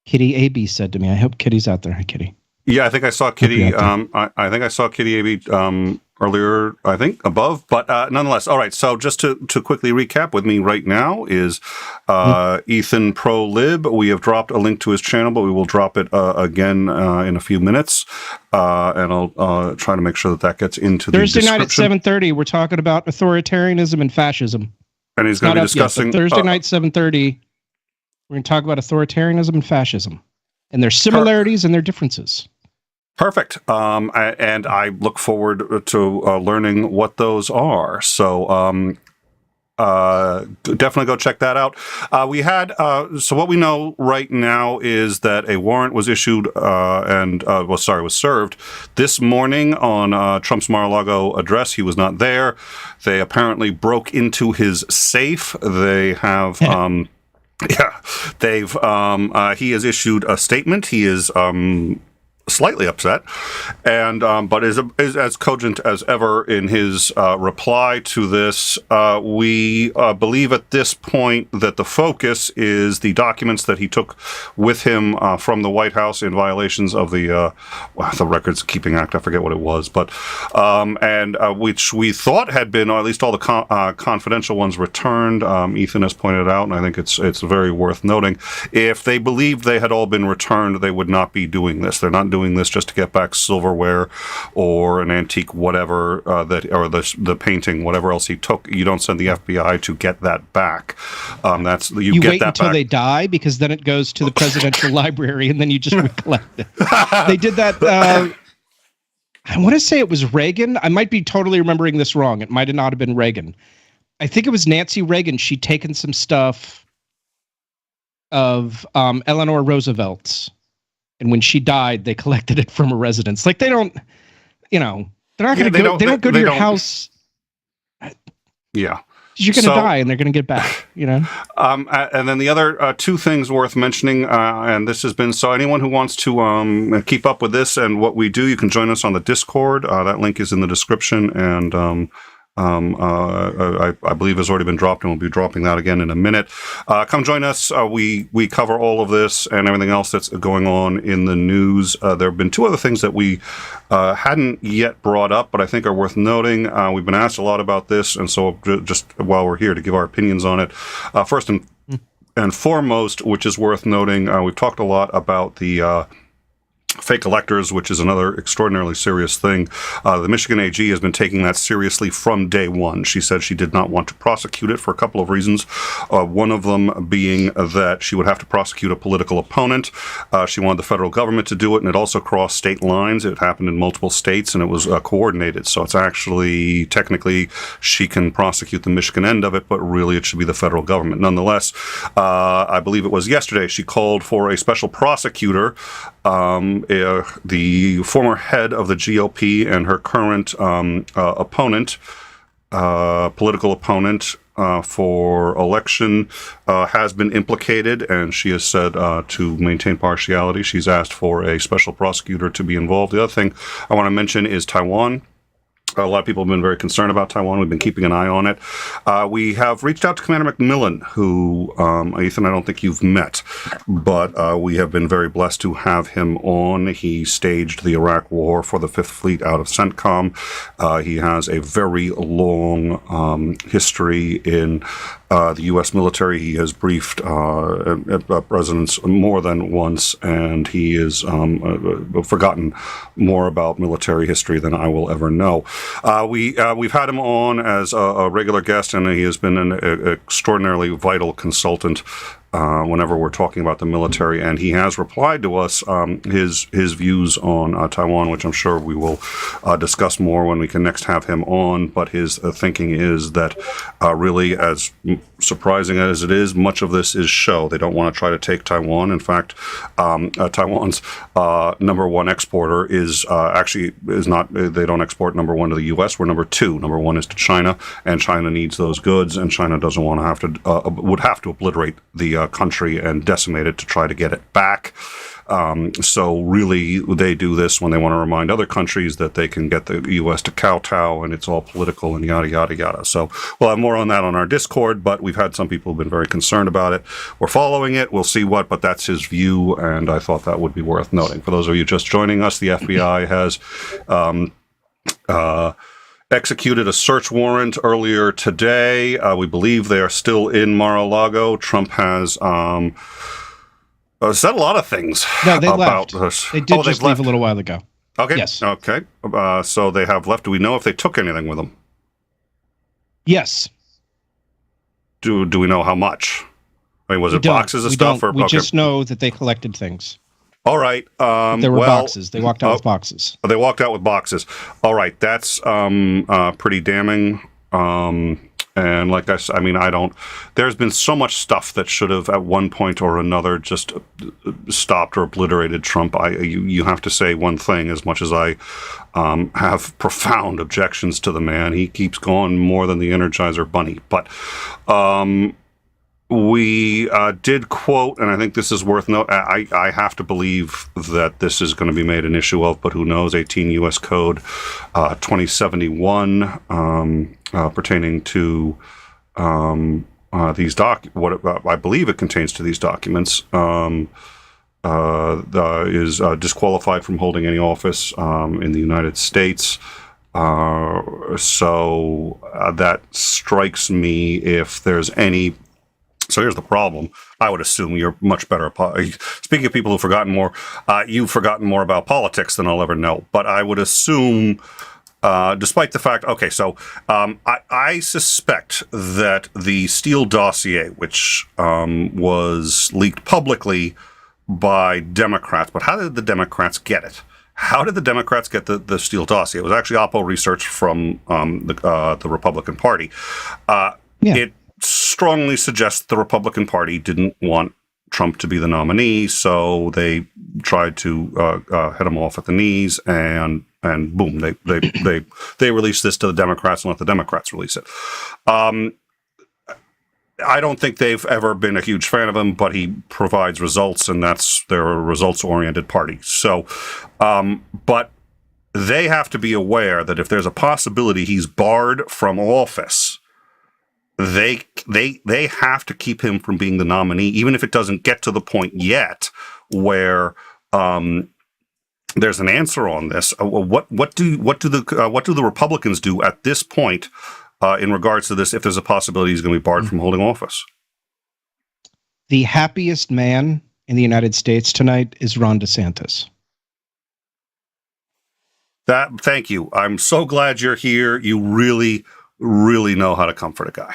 Kitty AB said to me. I hope Kitty's out there. Hi, Kitty. Yeah, I think I saw Kitty. I think I saw Kitty AB earlier, I think, above. But nonetheless, all right. So just to quickly recap, with me right now is Ethan Pro Lib. We have dropped a link to his channel, but we will drop it again in a few minutes. And I'll try to make sure that gets into the Thursday description. night at 7:30, we're talking about authoritarianism and fascism. And he's going to be discussing... Thursday night, 7:30, we're going to talk about authoritarianism and fascism. And their similarities and their differences. Perfect. And I look forward to learning what those are. So definitely go check that out. We had, so what we know right now is that a warrant was issued was served this morning on Trump's Mar-a-Lago address. He was not there. They apparently broke into his safe. They have... he has issued a statement. He is slightly upset, and but is as cogent as ever in his reply to this. We believe at this point that the focus is the documents that he took with him from the White House in violations of the Records Keeping Act. I forget what it was, but which we thought had been, or at least all the confidential ones, returned. Ethan has pointed out, and I think it's very worth noting. If they believed they had all been returned, they would not be doing this. They're not doing doing this just to get back silverware or an antique whatever or the painting, whatever else he took. You don't send the FBI to get that back. You get wait that until back. they die, because then it goes to the presidential library, and then you just recollect it. They did that. I want to say it was Reagan. I might be totally remembering this wrong. It might have not have been Reagan. I think it was Nancy Reagan. She'd taken some stuff of Eleanor Roosevelt's, and when she died, they collected it from a residence. Like, they don't, they're not going to go. They don't go to your house. Yeah. You're going to die, and they're going to get back, And then the other two things worth mentioning, and this has been, so anyone who wants to keep up with this and what we do, you can join us on the Discord. That link is in the description, and I believe has already been dropped, and we'll be dropping that again in a minute. Come join us. We cover all of this and everything else that's going on in the news. There have been two other things that we hadn't yet brought up, but I think are worth noting. We've been asked a lot about this, and so just while we're here to give our opinions on it, first and foremost, which is worth noting, we've talked a lot about the fake electors, which is another extraordinarily serious thing. The Michigan AG has been taking that seriously from day one. She said she did not want to prosecute it for a couple of reasons. One of them being that she would have to prosecute a political opponent. She wanted the federal government to do it, and it also crossed state lines. It happened in multiple states, and it was coordinated. So it's actually, technically, she can prosecute the Michigan end of it, but really it should be the federal government. Nonetheless, I believe it was yesterday, she called for a special prosecutor, the former head of the GOP and her current opponent, political opponent for election, has been implicated, and she has said to maintain partiality, she's asked for a special prosecutor to be involved. The other thing I want to mention is Taiwan. A lot of people have been very concerned about Taiwan. We've been keeping an eye on it. We have reached out to Commander McMillan, who, Ethan, I don't think you've met, but we have been very blessed to have him on. He staged the Iraq War for the Fifth Fleet out of CENTCOM. He has a very long history in the U.S. military. He has briefed presidents more than once, and he has forgotten more about military history than I will ever know. We've had him on as a regular guest, and he has been an extraordinarily vital consultant whenever we're talking about the military, and he has replied to us his views on Taiwan, which I'm sure we will discuss more when we can next have him on. But his thinking is that really, as surprising as it is, much of this is show. They don't want to try to take Taiwan. In fact, Taiwan's number one exporter is not. They don't export number one to the U.S. We're number two. Number one is to China, and China needs those goods, and China doesn't want to would have to obliterate the country and decimate it to try to get it back. So really, they do this when they want to remind other countries that they can get the U.S. to kowtow, and it's all political and yada, yada, yada. So we'll have more on that on our Discord, but we've had some people who've been very concerned about it. We're following it. We'll see but that's his view, and I thought that would be worth noting. For those of you just joining us, the FBI has executed a search warrant earlier today. We believe they are still in Mar-a-Lago. Trump has said a lot of things. No, they about left. This. They did just leave a little while ago. Okay. Yes. Okay. So they have left. Do we know if they took anything with them? Yes. Do we know how much? I mean, was it boxes of stuff? We just know that they collected things. All right. There were boxes. They walked out with boxes. They walked out with boxes. All right. That's pretty damning. And like I said, I mean, there's been so much stuff that should have at one point or another just stopped or obliterated Trump. You have to say one thing, as much as I have profound objections to the man, he keeps going more than the Energizer Bunny. But we did quote, and I think this is worth note. I have to believe that this is going to be made an issue of, but who knows? 18 U.S. Code 2071 pertaining to these what I believe it contains to these documents is disqualified from holding any office in the United States. So that strikes me, if there's any So here's the problem. I would assume you're much better. Speaking of people who've forgotten more, you've forgotten more about politics than I'll ever know. But I would assume, despite the fact, okay, so I suspect that the Steele dossier, which was leaked publicly by Democrats, but how did the Democrats get it? How did the Democrats get the Steele dossier? It was actually Oppo research from the Republican Party. It strongly suggests the Republican Party didn't want Trump to be the nominee, so they tried to head him off at the knees, and boom, they released this to the Democrats and let the Democrats release it. I don't think they've ever been a huge fan of him, but he provides results, and they're a results-oriented party. So, but they have to be aware that if there's a possibility he's barred from office, they have to keep him from being the nominee, even if it doesn't get to the point yet where there's an answer on this. What do the Republicans do at this point? In regards to this, if there's a possibility he's going to be barred from holding office? The happiest man in the United States tonight is Ron DeSantis. Thank you. I'm so glad you're here. You really, really know how to comfort a guy.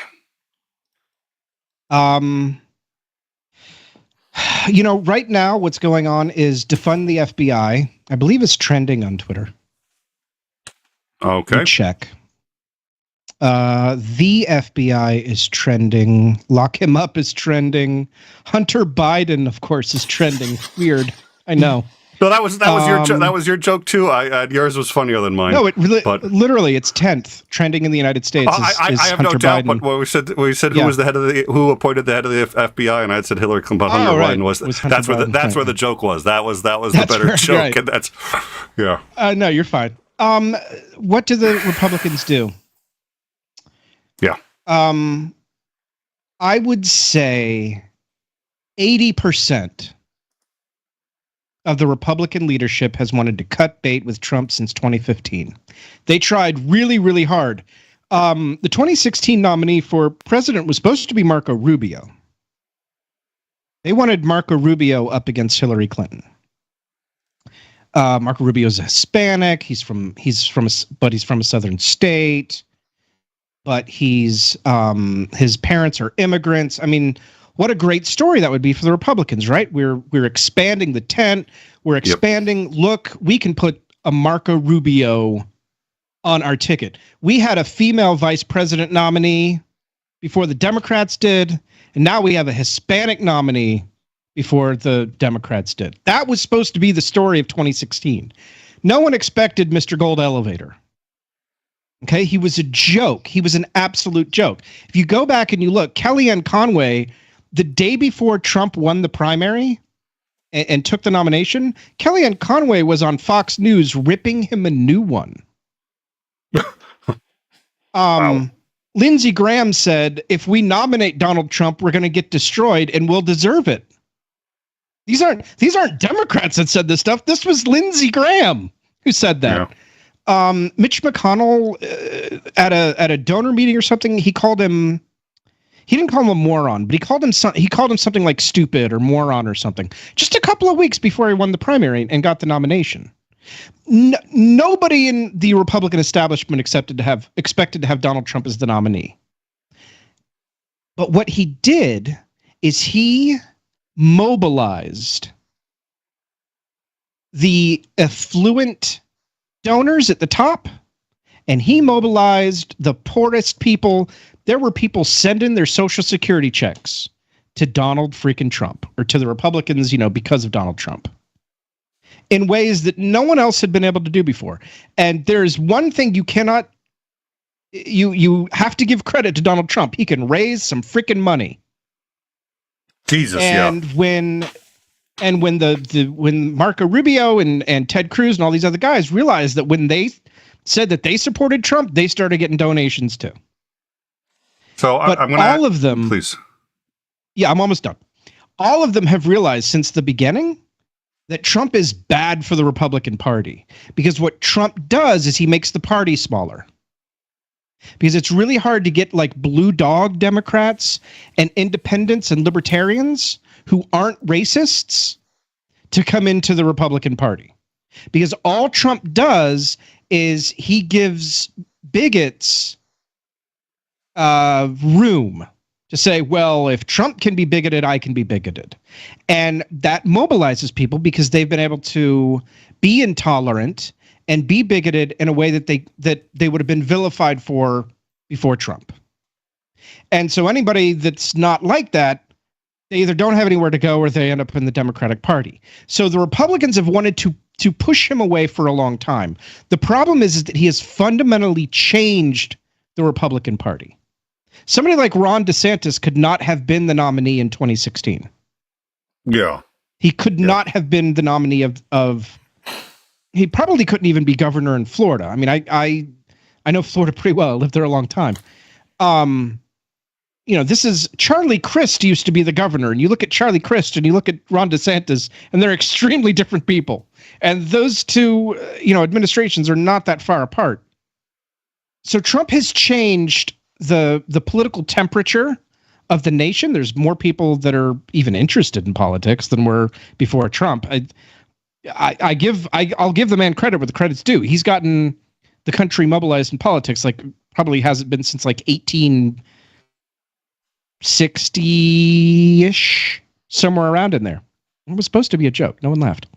Right now what's going on is defund the FBI. I believe it's trending on Twitter. Okay. Check. The FBI is trending. Lock him up is trending. Hunter Biden, of course, is trending. Weird. I know. No, that was your joke too. Yours was funnier than mine. No, literally it's 10th trending in the United States. I have Hunter no doubt. Biden. But we said who was who appointed the head of the FBI, and I had said Hillary Clinton. Hunter Biden was that's where the joke was. That was the better joke, right. And that's yeah. No, you're fine. What do the Republicans do? Yeah. I would say 80% of the Republican leadership has wanted to cut bait with Trump since 2015. They tried really, really hard. The 2016 nominee for president was supposed to be Marco Rubio. They wanted Marco Rubio up against Hillary Clinton. Marco Rubio is a Hispanic. He's from a southern state. But his parents are immigrants. I mean, what a great story that would be for the Republicans, right? We're expanding the tent. We're expanding. Yep. Look, we can put a Marco Rubio on our ticket. We had a female vice president nominee before the Democrats did, and now we have a Hispanic nominee before the Democrats did. That was supposed to be the story of 2016. No one expected Mr. Gold Elevator. Okay, he was a joke. He was an absolute joke. If you go back and you look, Kellyanne Conway, the day before Trump won the primary and took the nomination, Kellyanne Conway was on Fox News ripping him a new one. Wow. Lindsey Graham said, if we nominate Donald Trump, we're going to get destroyed and we'll deserve it. These aren't Democrats that said this stuff. This was Lindsey Graham who said that. Yeah. Mitch McConnell at a donor meeting or something, he didn't call him a moron, but he called him something like stupid or moron or something just a couple of weeks before he won the primary and got the nomination. Nobody in the Republican establishment expected to have Donald Trump as the nominee. But what he did is he mobilized the affluent donors at the top, and he mobilized the poorest people. There were people sending their Social Security checks to Donald freaking Trump, or to the Republicans, because of Donald Trump, in ways that no one else had been able to do before. And there's one thing you cannot, you have to give credit to Donald Trump. He can raise some freaking money. Jesus, and yeah. When Marco Rubio and Ted Cruz and all these other guys realized that when they said that they supported Trump, they started getting donations too. So but I'm going to all of them, please. Yeah, I'm almost done. All of them have realized since the beginning that Trump is bad for the Republican Party, because what Trump does is he makes the party smaller. because it's really hard to get like blue dog Democrats and independents and libertarians who aren't racists to come into the Republican Party. Because all Trump does is he gives bigots room to say, well, if Trump can be bigoted, I can be bigoted. And that mobilizes people because they've been able to be intolerant and be bigoted in a way that they would have been vilified for before Trump. And so anybody that's not like that, they either don't have anywhere to go or they end up in the Democratic Party. So the Republicans have wanted to push him away for a long time. The problem is that he has fundamentally changed the Republican Party. Somebody like Ron DeSantis could not have been the nominee in 2016. Yeah. He could not have been the nominee of he probably couldn't even be governor in Florida. I mean, I know Florida pretty well. I lived there a long time. This is Charlie Crist used to be the governor, and you look at Charlie Crist and you look at Ron DeSantis, and they're extremely different people. And those two, administrations are not that far apart. So Trump has changed the political temperature of the nation. There's more people that are even interested in politics than were before Trump. I'll give the man credit where the credit's due. He's gotten the country mobilized in politics like probably hasn't been since like 1860-ish, somewhere around in there. It was supposed to be a joke. No one laughed.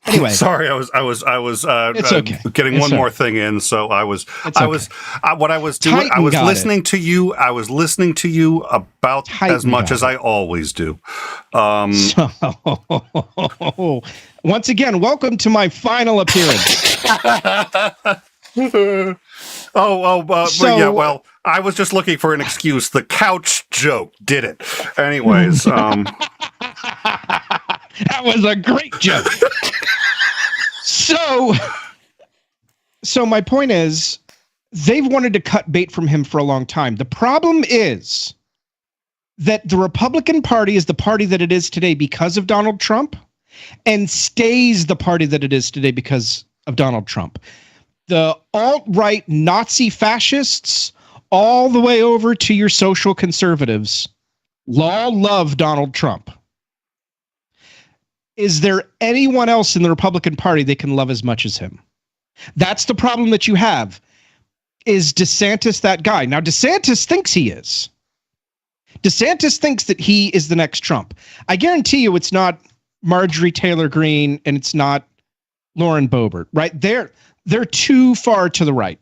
Anyway, sorry, I was okay. Getting one more thing in. So I was listening to you. I was listening to you about Titan as much as I always do. So, once again, welcome to my final appearance. Yeah. Well, I was just looking for an excuse. The couch joke did it. Anyways, that was a great joke. So my point is, they've wanted to cut bait from him for a long time. The problem is that the Republican Party is the party that it is today because of Donald Trump, and stays the party that it is today because of Donald Trump. The alt-right Nazi fascists, all the way over to your social conservatives, all love Donald Trump. Is there anyone else in the Republican Party they can love as much as him? That's the problem that you have. Is DeSantis that guy? Now, DeSantis thinks he is. DeSantis thinks that he is the next Trump. I guarantee you it's not Marjorie Taylor Greene and it's not Lauren Boebert, right? They're too far to the right.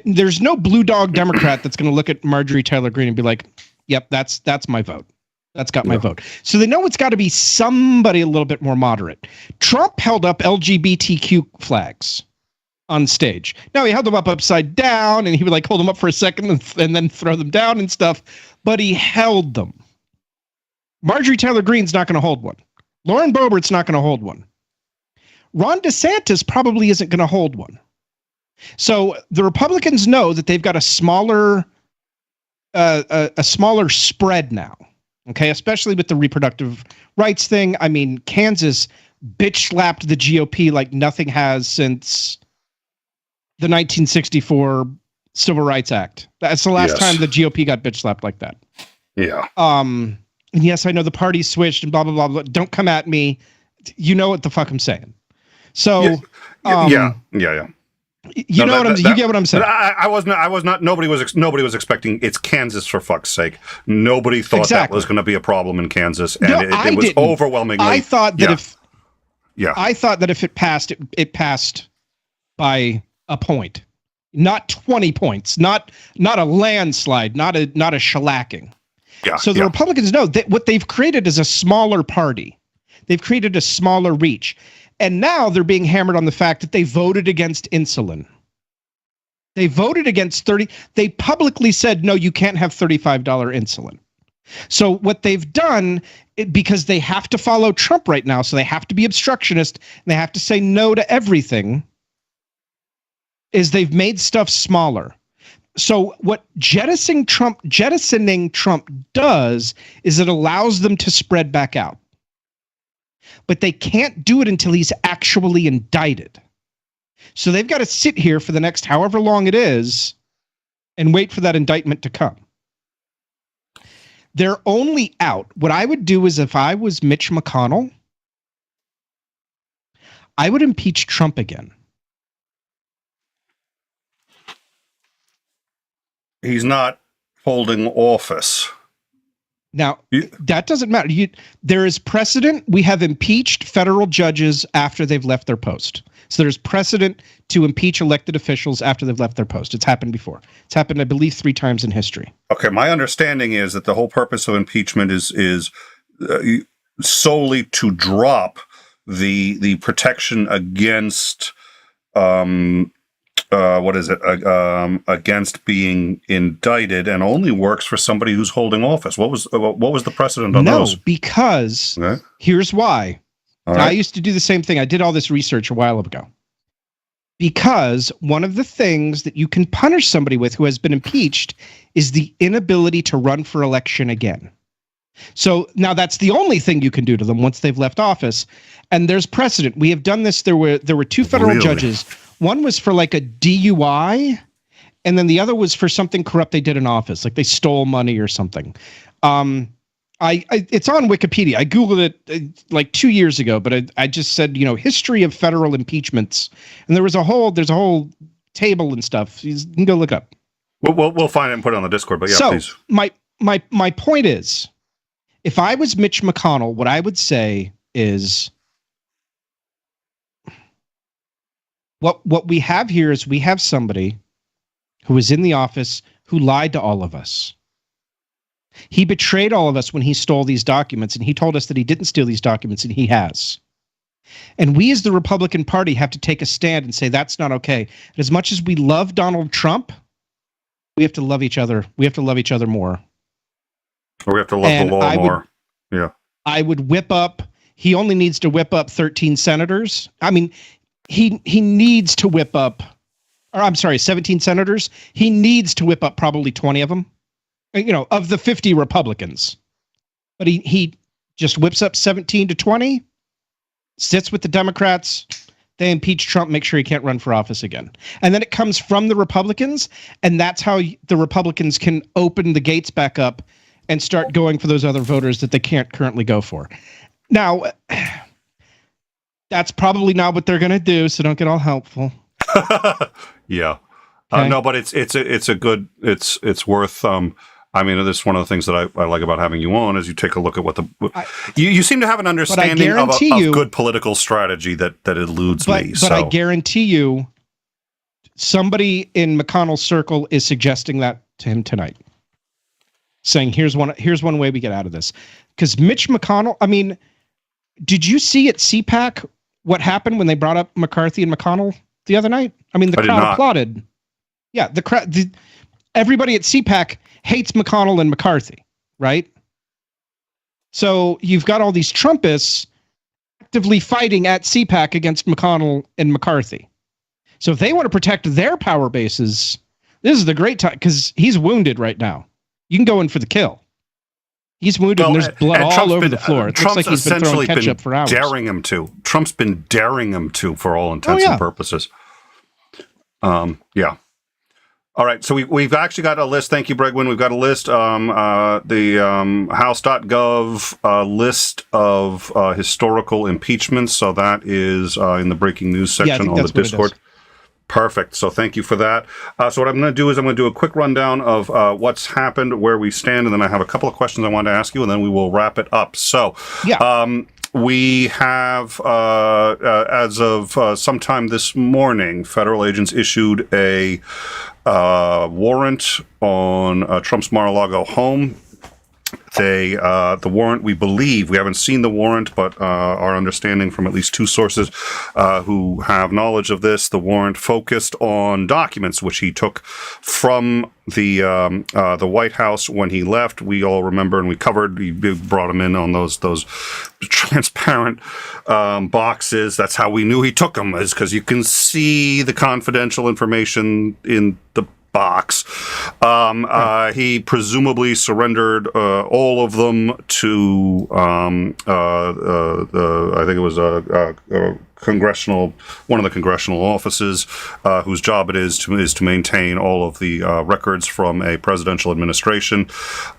There's no blue dog Democrat that's going to look at Marjorie Taylor Greene and be like, yep, that's my vote. That's got my vote. So they know it's got to be somebody a little bit more moderate. Trump held up LGBTQ flags on stage. Now, he held them up upside down, and he would like hold them up for a second and then throw them down and stuff, but he held them. Marjorie Taylor Greene's not going to hold one. Lauren Boebert's not going to hold one. Ron DeSantis probably isn't going to hold one. So the Republicans know that they've got a smaller spread now. Okay, especially with the reproductive rights thing. I mean, Kansas bitch slapped the GOP like nothing has since the 1964 Civil Rights Act. That's the last time the GOP got bitch slapped like that. Yeah. And yes, I know the party switched and blah, blah, blah, blah. Don't come at me. You know what the fuck I'm saying. So, yeah. You get what I'm saying. I was not. Nobody was expecting. It's Kansas, for fuck's sake. Nobody thought that was going to be a problem in Kansas, and it was overwhelmingly. I thought that if it passed, it passed by a point, not 20 points, not a landslide, not a shellacking. Yeah. So the Republicans know that what they've created is a smaller party. They've created a smaller reach. And now they're being hammered on the fact that they voted against insulin. They voted against they publicly said, no, you can't have $35 insulin. So what they've done, because they have to follow Trump right now, so they have to be obstructionist, and they have to say no to everything, is they've made stuff smaller. So what jettisoning Trump does is it allows them to spread back out. But they can't do it until he's actually indicted. So they've got to sit here for the next however long it is and wait for that indictment to come. They're only out. What I would do is, if I was Mitch McConnell, I would impeach Trump again. He's not holding office. Now, that doesn't matter. There is precedent. We have impeached federal judges after they've left their post. So there's precedent to impeach elected officials after they've left their post. It's happened before. It's happened, I believe, 3 times in history. Okay, my understanding is that the whole purpose of impeachment is solely to drop the protection against against being indicted, and only works for somebody who's holding office. What was the precedent on those? No, because here's why. All right. I used to do the same thing. I did all this research a while ago. Because one of the things that you can punish somebody with who has been impeached is the inability to run for election again. So now that's the only thing you can do to them once they've left office. And there's precedent. We have done this. There were 2 federal judges. One was for like a DUI, and then the other was for something corrupt they did in office, like they stole money or something. It's on Wikipedia. I Googled it like 2 years ago, but I just said, history of federal impeachments. And there's a whole table and stuff. You can go look up. We'll find it and put it on the Discord, but yeah, so, please. My point is, if I was Mitch McConnell, what I would say is, what we have here is we have somebody who was in the office who lied to all of us. He betrayed all of us when he stole these documents, and he told us that he didn't steal these documents, and he has. And we as the Republican Party have to take a stand and say that's not okay. And as much as we love Donald Trump, we have to love each other. We have to love each other more. Or we have to love the law more. Yeah. I would whip up. He only needs to whip up 13 senators. I mean, he needs to whip up, 17 senators. He needs to whip up probably 20 of them, of the 50 Republicans. But he just whips up 17 to 20, sits with the Democrats. They impeach Trump, make sure he can't run for office again. And then it comes from the Republicans, and that's how the Republicans can open the gates back up and start going for those other voters that they can't currently go for. Now, that's probably not what they're going to do, so don't get all helpful. Yeah. Okay. No, but it's worth, this is one of the things that I like about having you on is you take a look at what you seem to have an understanding of good political strategy that eludes me. But I guarantee you somebody in McConnell's circle is suggesting that to him tonight, saying, here's one way we get out of this. Because Mitch McConnell, did you see at CPAC what happened when they brought up McCarthy and McConnell the other night? The crowd applauded. Yeah, the crowd. Everybody at CPAC hates McConnell and McCarthy, right? So you've got all these Trumpists actively fighting at CPAC against McConnell and McCarthy. So if they want to protect their power bases, this is the great time, because he's wounded right now. You can go in for the kill. He's wounded, and there's blood all over the floor. It looks like he's been throwing ketchup for hours. Daring him to. Trump's been daring him to, for all intents and purposes. Yeah. All right, so we've actually got a list. Thank you, Bregwin. We've got a list. The House.gov list of historical impeachments. So that is in the breaking news section on the Discord. Perfect. So thank you for that. So what I'm going to do is I'm going to do a quick rundown of what's happened, where we stand, and then I have a couple of questions I want to ask you, and then we will wrap it up. So we have, as of sometime this morning, federal agents issued a warrant on Trump's Mar-A-Lago home. The warrant, we believe, we haven't seen the warrant, but our understanding from at least 2 sources who have knowledge of this, the warrant focused on documents which he took from the White House when he left. We all remember, and we covered, he brought him in on those transparent boxes. That's how we knew he took them, is because you can see the confidential information in the box. He presumably surrendered all of them to I think it was one of the congressional offices, whose job it is to maintain all of the records from a presidential administration.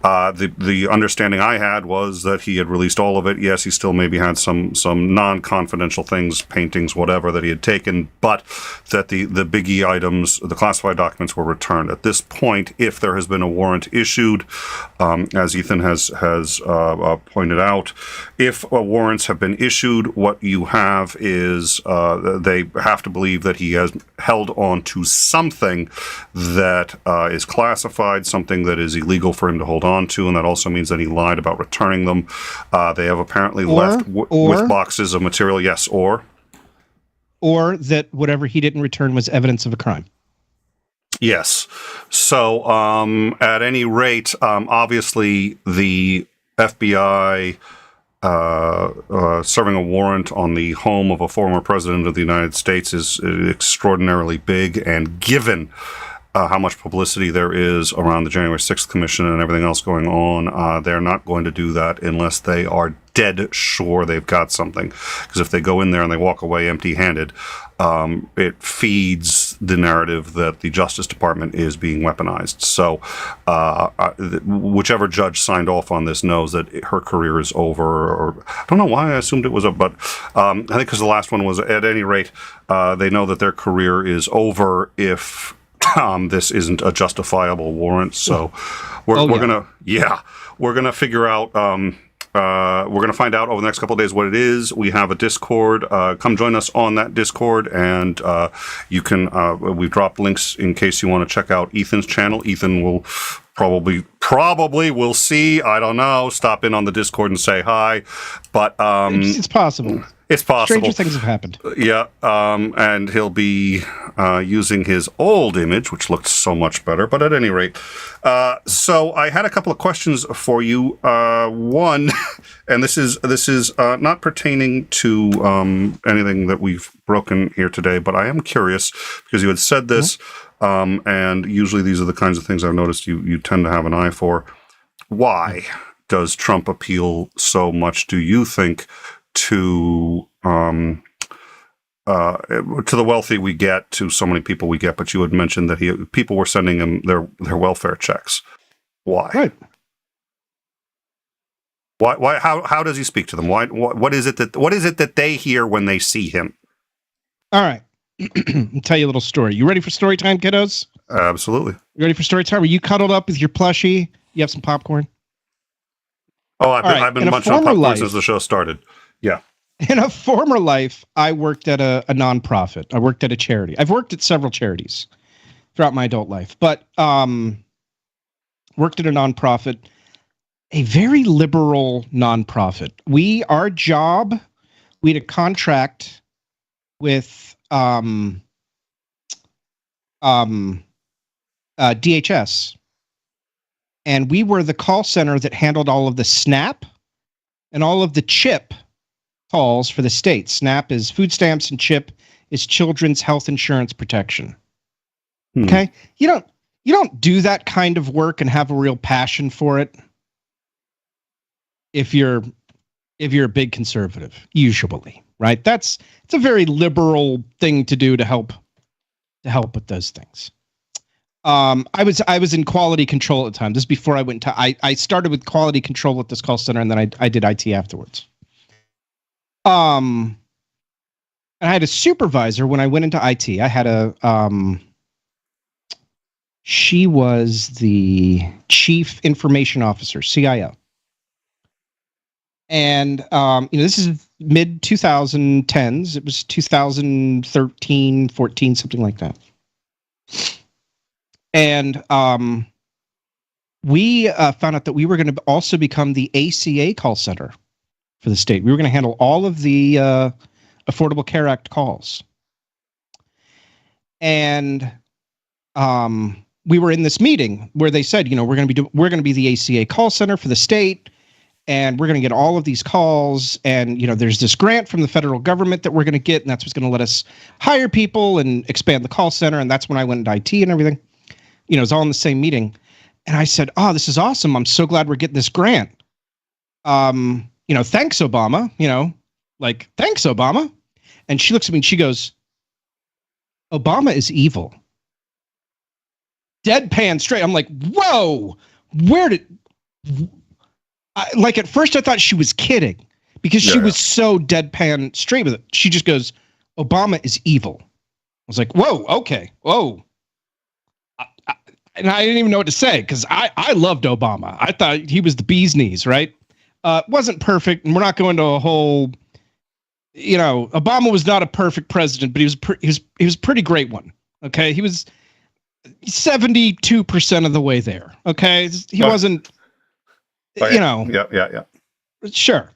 The understanding I had was that he had released all of it. Yes, he still maybe had some non-confidential things, paintings, whatever, that he had taken, but that the biggie items, the classified documents, were returned. At this point, if there has been a warrant issued, as Ethan has pointed out, if warrants have been issued, what you have is they have to believe that he has held on to something that is classified, something that is illegal for him to hold on to, and that also means that he lied about returning them. They have apparently left with boxes of material. Yes, or that whatever he didn't return was evidence of a crime. Yes. So at any rate, obviously the FBI serving a warrant on the home of a former president of the United States is extraordinarily big, and given how much publicity there is around the January 6th Commission and everything else going on, they're not going to do that unless they are dead sure they've got something. Because if they go in there and they walk away empty-handed, it feeds the narrative that the Justice Department is being weaponized. So whichever judge signed off on this knows that her career is over. Or I don't know why I assumed it was but I think because the last one was, at any rate, they know that their career is over if this isn't a justifiable warrant. So we're gonna figure out. We're going to find out over the next couple of days what it is. We have a Discord. Come join us on that Discord, and you can. We've dropped links in case you want to check out Ethan's channel. Ethan will probably we'll see. I don't know. Stop in on the Discord and say hi. But it's possible. It's possible. Stranger things have happened. Yeah, and he'll be using his old image, which looked so much better. But at any rate, so I had a couple of questions for you. One, and this is not pertaining to anything that we've broken here today, but I am curious because you had said this, and usually these are the kinds of things I've noticed you tend to have an eye for. Why does Trump appeal so much, do you think, to the wealthy we get, to so many people we get? But you had mentioned that people were sending him their welfare checks. Why? Right. Why? How does he speak to them? Why? What is it that they hear when they see him? All right. I'll tell you a little story. You ready for story time, kiddos? Absolutely. You ready for story time? Are you cuddled up with your plushie? You have some popcorn? Oh, I've been munching on popcorn since the show started. Yeah. In a former life, I worked at a nonprofit. I worked at a charity. I've worked at several charities throughout my adult life, but worked at a nonprofit, a very liberal nonprofit. Our job, we had a contract with DHS, and we were the call center that handled all of the SNAP and all of the CHIP calls for the state. SNAP is food stamps and CHIP is children's health insurance protection. Okay? You don't do that kind of work and have a real passion for it if you're a big conservative, usually, right? It's a very liberal thing to do to help with those things. I was in quality control at the time. This is before I went to I started with quality control at this call center, and then I did IT afterwards. And I had a supervisor when I went into IT. I had she was the chief information officer, CIO. And, this is mid 2010s. It was 2013, 14, something like that. And we found out that we were going to also become the ACA call center for the state. We were going to handle all of the Affordable Care Act calls. And we were in this meeting where they said, we're going to be the ACA call center for the state, and we're going to get all of these calls. And there's this grant from the federal government that we're going to get, and that's what's going to let us hire people and expand the call center. And that's when I went into IT and everything. It was all in the same meeting. And I said, "Oh, this is awesome! I'm so glad we're getting this grant." Thanks, Obama. Thanks, Obama. And she looks at me and she goes, Obama is evil. Deadpan straight. I'm like, whoa, like at first I thought she was kidding because she was so deadpan straight with it. She just goes, Obama is evil. I was like, whoa, okay, whoa. And I didn't even know what to say because I loved Obama. I thought he was the bee's knees, right? Wasn't perfect, and we're not going to a whole, Obama was not a perfect president, but he was a pretty great one. Okay, he was 72% of the way there. Okay, he wasn't, Yeah. Sure.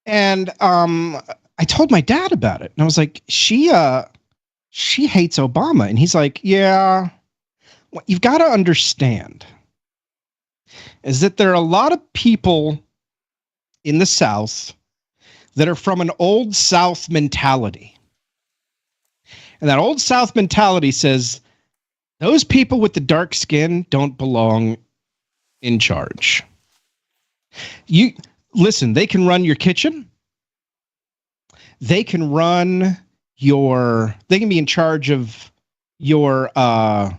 And I told my dad about it, and I was like, she hates Obama, and he's like, yeah. What you've got to understand is that there are a lot of people in the South that are from an old South mentality. And that old South mentality says those people with the dark skin don't belong in charge. You listen, they can run your kitchen. They can run they can be in charge of your what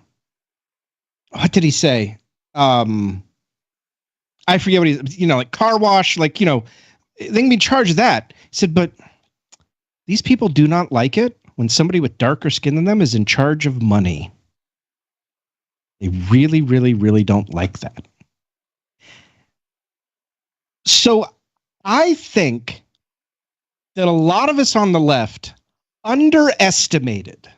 did he say? I forget what like car wash, they can be in charge of that. He said, but these people do not like it when somebody with darker skin than them is in charge of money. They really, really, really don't like that. So I think that a lot of us on the left underestimated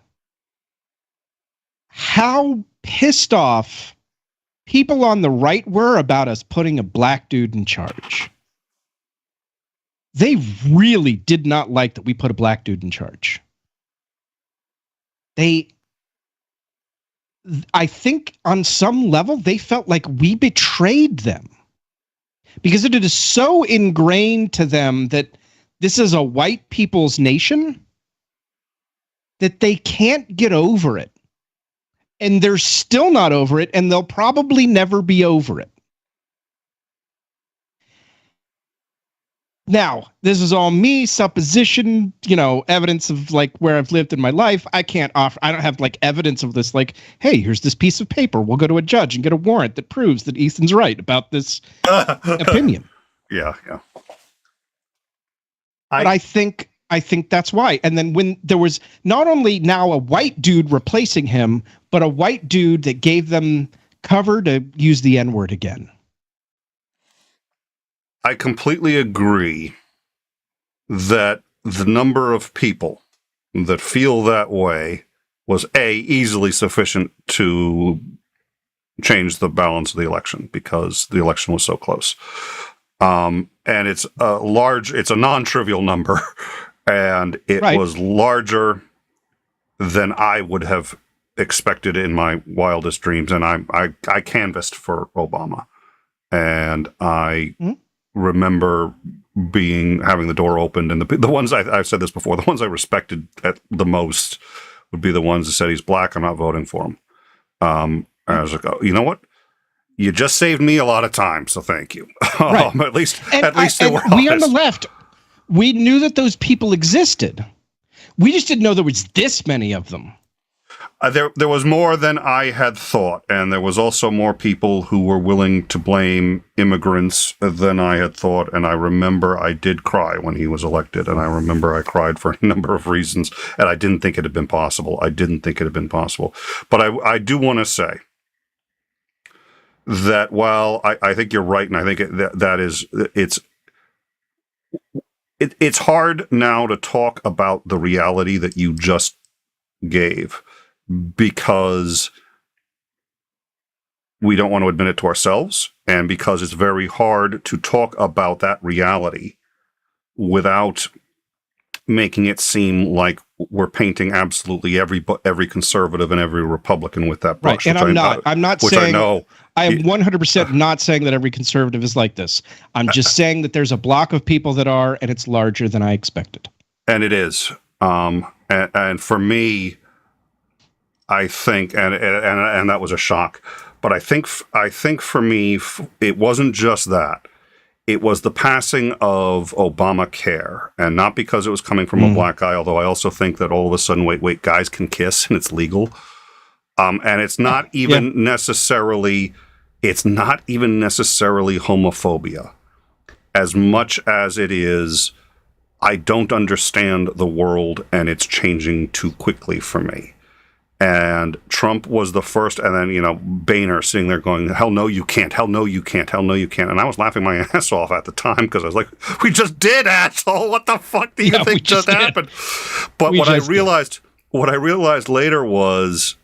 how pissed off people on the right were about us putting a black dude in charge. They really did not like that we put a black dude in charge. I think on some level, they felt like we betrayed them because it is so ingrained to them that this is a white people's nation that they can't get over it. And they're still not over it, and they'll probably never be over it. Now, this is all me, supposition, evidence of where I've lived in my life. I don't have evidence of this, hey, here's this piece of paper. We'll go to a judge and get a warrant that proves that Ethan's right about this opinion. Yeah. But I think that's why. And then when there was not only now a white dude replacing him, but a white dude that gave them cover to use the N-word again. I completely agree that the number of people that feel that way was easily sufficient to change the balance of the election because the election was so close. And it's a non-trivial number, and it was larger than I would have expected in my wildest dreams. And I canvassed for Obama, and I remember having the door opened, and the ones I've said this before, the ones I respected at the most would be the ones that said he's black, I'm not voting for him. And I was like, oh, you know what? You just saved me a lot of time, so thank you. Right. At least they were honest. We on the left, we knew that those people existed. We just didn't know there was this many of them. There was more than I had thought, and there was also more people who were willing to blame immigrants than I had thought. And I remember I did cry when he was elected, and I remember I cried for a number of reasons, and I didn't think it had been possible. But I do want to say that while I think you're right, and I think it's hard now to talk about the reality that you just gave, because we don't want to admit it to ourselves, and because it's very hard to talk about that reality without making it seem like we're painting absolutely every conservative and every Republican with that brush. Right, and I'm not saying. I am 100% not saying that every conservative is like this. I'm just saying that there's a block of people that are, and it's larger than I expected. And it is. And for me, I think, and that was a shock. But I think for me, it wasn't just that. it was the passing of Obamacare, and not because it was coming from a black guy, although I also think that all of a sudden, wait, guys can kiss and it's legal. And it's not even necessarily homophobia as much as it is, I don't understand the world and it's changing too quickly for me. And Trump was the first, and then, Boehner sitting there going, hell no, you can't, hell no, you can't, hell no, you can't. And I was laughing my ass off at the time because I was like, we just did, asshole. What the fuck do you think just happened? But what I realized later was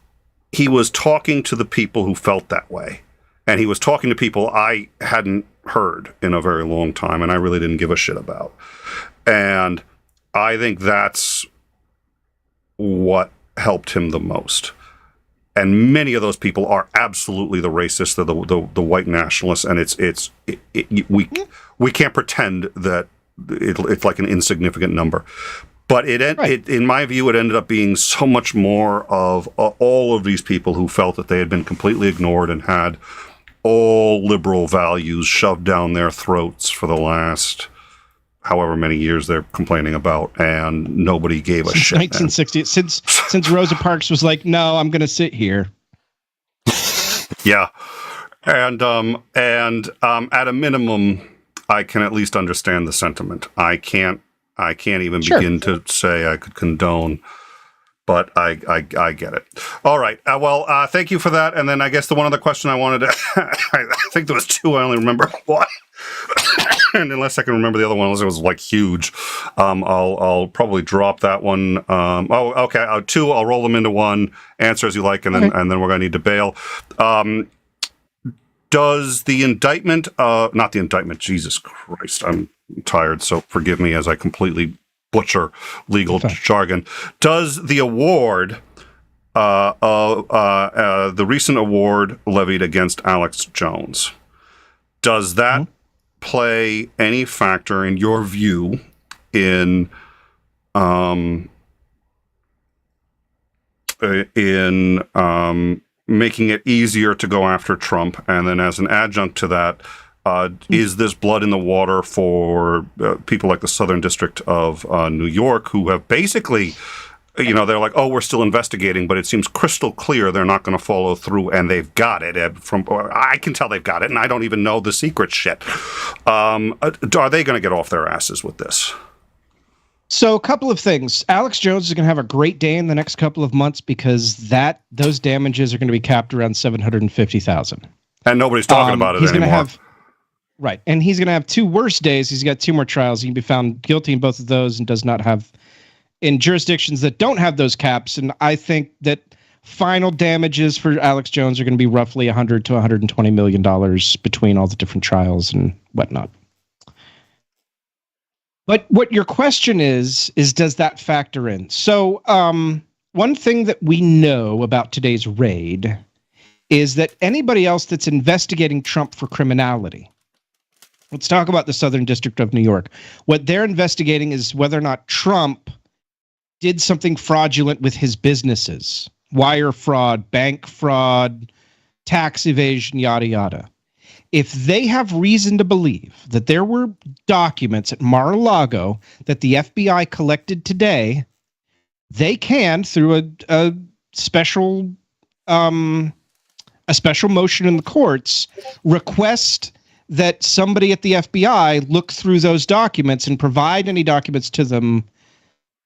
he was talking to the people who felt that way. And he was talking to people I hadn't heard in a very long time, and I really didn't give a shit about. And I think that's what helped him the most. And many of those people are absolutely the racists, the white nationalists, and we can't pretend that it's like an insignificant number. But in my view, it ended up being so much more of all of these people who felt that they had been completely ignored and had all liberal values shoved down their throats for the last however many years they're complaining about, and nobody gave a shit. 1960, since Rosa Parks was like, no, I'm going to sit here. Yeah. And at a minimum, I can at least understand the sentiment. I can't even begin to say I could condone, but I get it. All right. Well, thank you for that. And then I guess the one other question I wanted to, I think there was two. I only remember one. And unless I can remember the other one, unless it was like huge, I'll probably drop that one. Okay. Two, I'll roll them into one. Answer as you like, and then we're going to need to bail. Does the indictment, not the indictment, Jesus Christ, I'm tired, so forgive me as I completely butcher legal jargon. Does the award, the recent award levied against Alex Jones, does that play any factor in your view in making it easier to go after Trump? And then as an adjunct to that, is this blood in the water for people like the Southern District of New York, who have basically, they're like, oh, we're still investigating, but it seems crystal clear they're not going to follow through, and they've got it. I can tell they've got it, and I don't even know the secret shit. Are they going to get off their asses with this? So a couple of things. Alex Jones is going to have a great day in the next couple of months because those damages are going to be capped around $750,000. And nobody's talking about it anymore. Right. And he's going to have two worse days. He's got two more trials. He can be found guilty in both of those and does not have in jurisdictions that don't have those caps. And I think that final damages for Alex Jones are going to be roughly $100 to $120 million between all the different trials and whatnot. But what your question is does that factor in? So one thing that we know about today's raid is that anybody else that's investigating Trump for criminality, let's talk about the Southern District of New York. What they're investigating is whether or not Trump did something fraudulent with his businesses, wire fraud, bank fraud, tax evasion, yada, yada. If they have reason to believe that there were documents at Mar-a-Lago that the FBI collected today, they can, through a special motion in the courts, request that somebody at the FBI look through those documents and provide any documents to them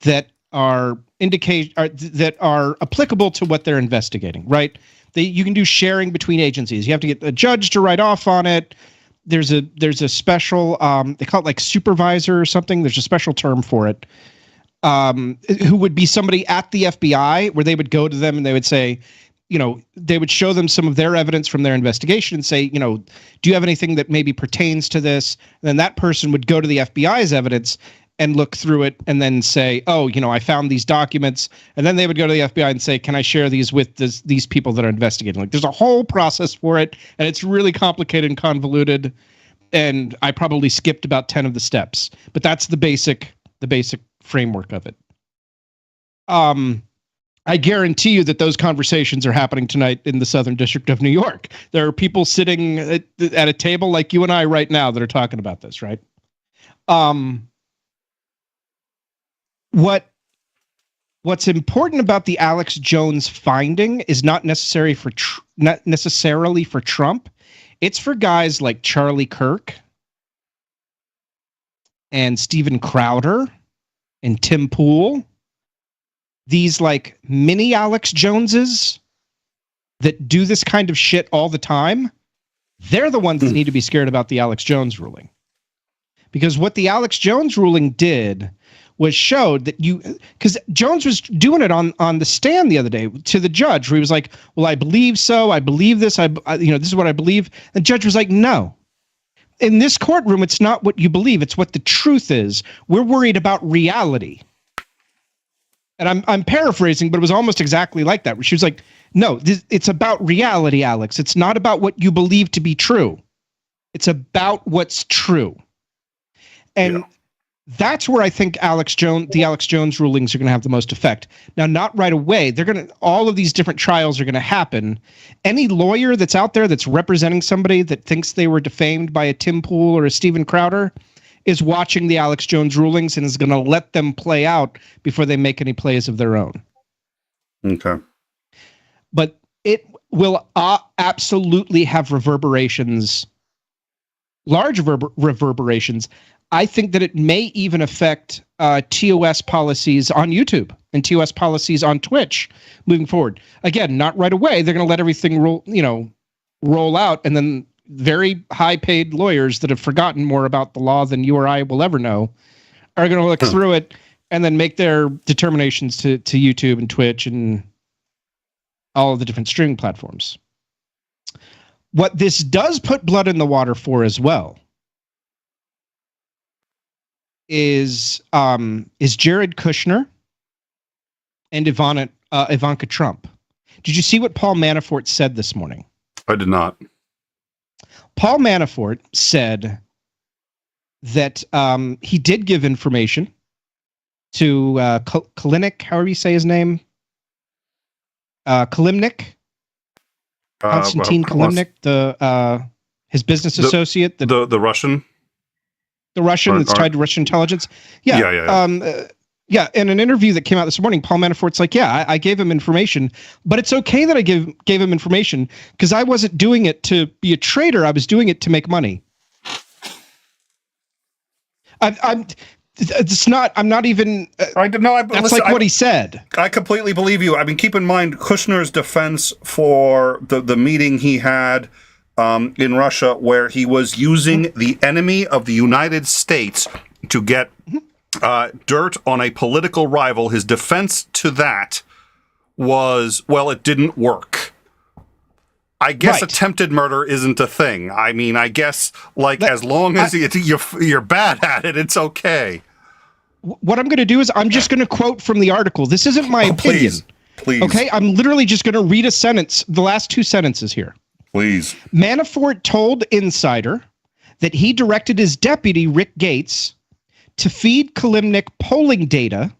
that are applicable to what they're investigating, right? You can do sharing between agencies. You have to get a judge to write off on it. There's a special, they call it like supervisor or something. There's a special term for it, who would be somebody at the FBI where they would go to them and they would say, they would show them some of their evidence from their investigation and say, do you have anything that maybe pertains to this? And then that person would go to the FBI's evidence and look through it and then say, oh, I found these documents. And then they would go to the FBI and say, can I share these with these people that are investigating? Like, there's a whole process for it, and it's really complicated and convoluted. And I probably skipped about 10 of the steps, but that's the basic framework of it. I guarantee you that those conversations are happening tonight in the Southern District of New York. There are people sitting at a table like you and I right now that are talking about this, right? What's important about the Alex Jones finding is not necessarily for Trump. It's for guys like Charlie Kirk and Steven Crowder and Tim Pool. These like mini Alex Joneses that do this kind of shit all the time. They're the ones that need to be scared about the Alex Jones ruling. Because what the Alex Jones ruling did was showed that because Jones was doing it on the stand the other day to the judge, where he was like, well, I believe so. I believe this. This is what I believe. The judge was like, no. In this courtroom, it's not what you believe. It's what the truth is. We're worried about reality. And I'm paraphrasing, but it was almost exactly like that. Where she was like, no, it's about reality, Alex. It's not about what you believe to be true. It's about what's true. And that's where I think the Alex Jones rulings are going to have the most effect. Now, not right away. All of these different trials are going to happen. Any lawyer that's out there that's representing somebody that thinks they were defamed by a Tim Pool or a Steven Crowder is watching the Alex Jones rulings and is going to let them play out before they make any plays of their own. Okay. But it will absolutely have reverberations, large reverberations. I think that it may even affect TOS policies on YouTube and TOS policies on Twitch moving forward. Again, not right away. They're going to let everything roll out, and then very high-paid lawyers that have forgotten more about the law than you or I will ever know are going to look through it and then make their determinations to YouTube and Twitch and all of the different streaming platforms. What this does put blood in the water for as well is Jared Kushner and Ivanka Trump. Did you see what Paul Manafort said this morning? I did not. Paul Manafort said that he did give information to Kalinick, however you say his name, Kalimnik, Konstantin Kalimnik, his business associate, the Russian. The Russian that's tied to Russian intelligence. Yeah. In an interview that came out this morning, Paul Manafort's like, I gave him information, but it's okay that I gave him information because I wasn't doing it to be a traitor. I was doing it to make money. I'm not even. I don't know. That's like what he said. I completely believe you. I mean, keep in mind Kushner's defense for the meeting he had in Russia, where he was using the enemy of the United States to get dirt on a political rival. His defense to that was, well, it didn't work. I guess attempted murder isn't a thing. I mean, I guess as long as you're bad at it, it's okay. What I'm going to do is I'm just going to quote from the article. This isn't my opinion. Please. Okay, I'm literally just going to read a sentence, the last two sentences here. Please. Manafort told Insider that he directed his deputy, Rick Gates, to feed Kalimnik polling data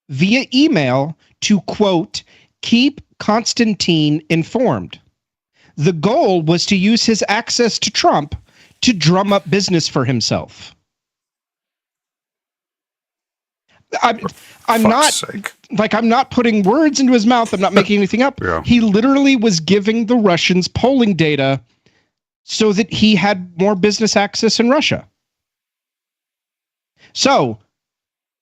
via email to, quote, keep Konstantin informed. The goal was to use his access to Trump to drum up business for himself. I'm not putting words into his mouth. I'm not making anything up. Yeah. He literally was giving the Russians polling data so that he had more business access in Russia. So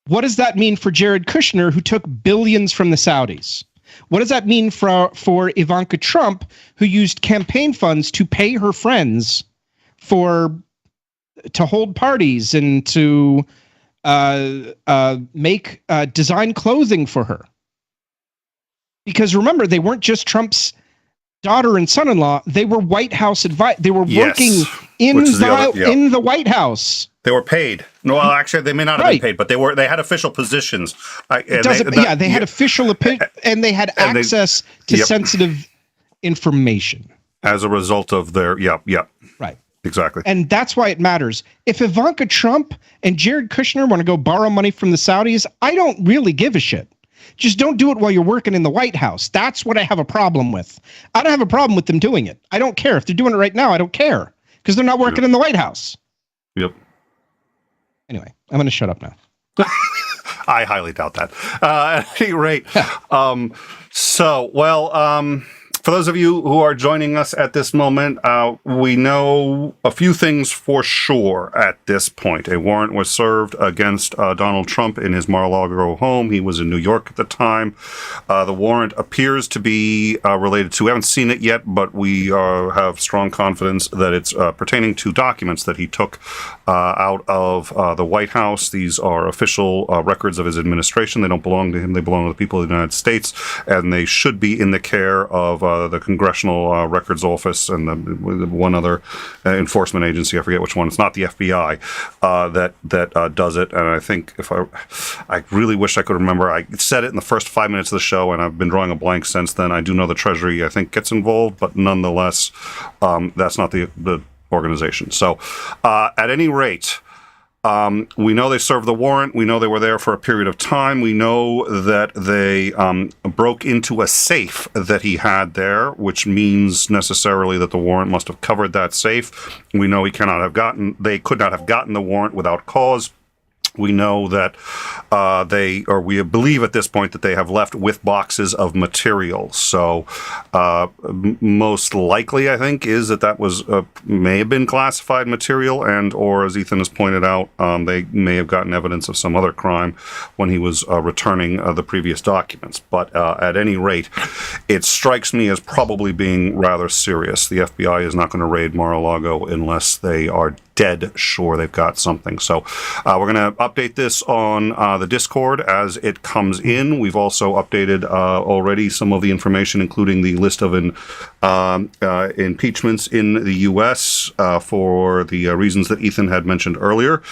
what does that mean for Jared Kushner, who took billions from the Saudis? What does that mean for Ivanka Trump, who used campaign funds to pay her friends to hold parties and to make design clothing for her? Because remember, they weren't just Trump's daughter and son-in-law; they were White House They were working in the White House. They were paid. No, well, actually, they may not have been paid, but they had official positions. They had official and they had access to sensitive information as a result of their right. Exactly. And that's why it matters. If Ivanka Trump and Jared Kushner want to go borrow money from the Saudis, I don't really give a shit. Just don't do it while you're working in the White House. That's what I have a problem with. I don't have a problem with them doing it. I don't care. If they're doing it right now, I don't care. Because they're not working in the White House. Yep. Anyway, I'm going to shut up now. I highly doubt that. At any rate, for those of you who are joining us at this moment, we know a few things for sure at this point. A warrant was served against Donald Trump in his Mar-a-Lago home. He was in New York at the time. The warrant appears to be related to, we haven't seen it yet, but we have strong confidence that it's pertaining to documents that he took out of the White House. These are official records of his administration. They don't belong to him. They belong to the people of the United States, and they should be in the care of the Congressional Records Office and the one other enforcement agency. I forget which one. It's not the FBI that does it. And I think I really wish I could remember. I said it in the first 5 minutes of the show, and I've been drawing a blank since then. I do know the Treasury, I think, gets involved, but nonetheless, that's not the organization. So, at any rate, we know they served the warrant. We know they were there for a period of time. We know that they broke into a safe that he had there, which means necessarily that the warrant must have covered that safe. We know they could not have gotten the warrant without cause. We know that we believe at this point that they have left with boxes of material. So most likely, I think, is that was may have been classified material, and or as Ethan has pointed out, they may have gotten evidence of some other crime when he was returning the previous documents. But at any rate, it strikes me as probably being rather serious. The FBI is not going to raid Mar-a-Lago unless they are dead sure they've got something. So we're going to update this on the Discord as it comes in. We've also updated already some of the information, including the list of impeachments in the U.S. For the reasons that Ethan had mentioned earlier.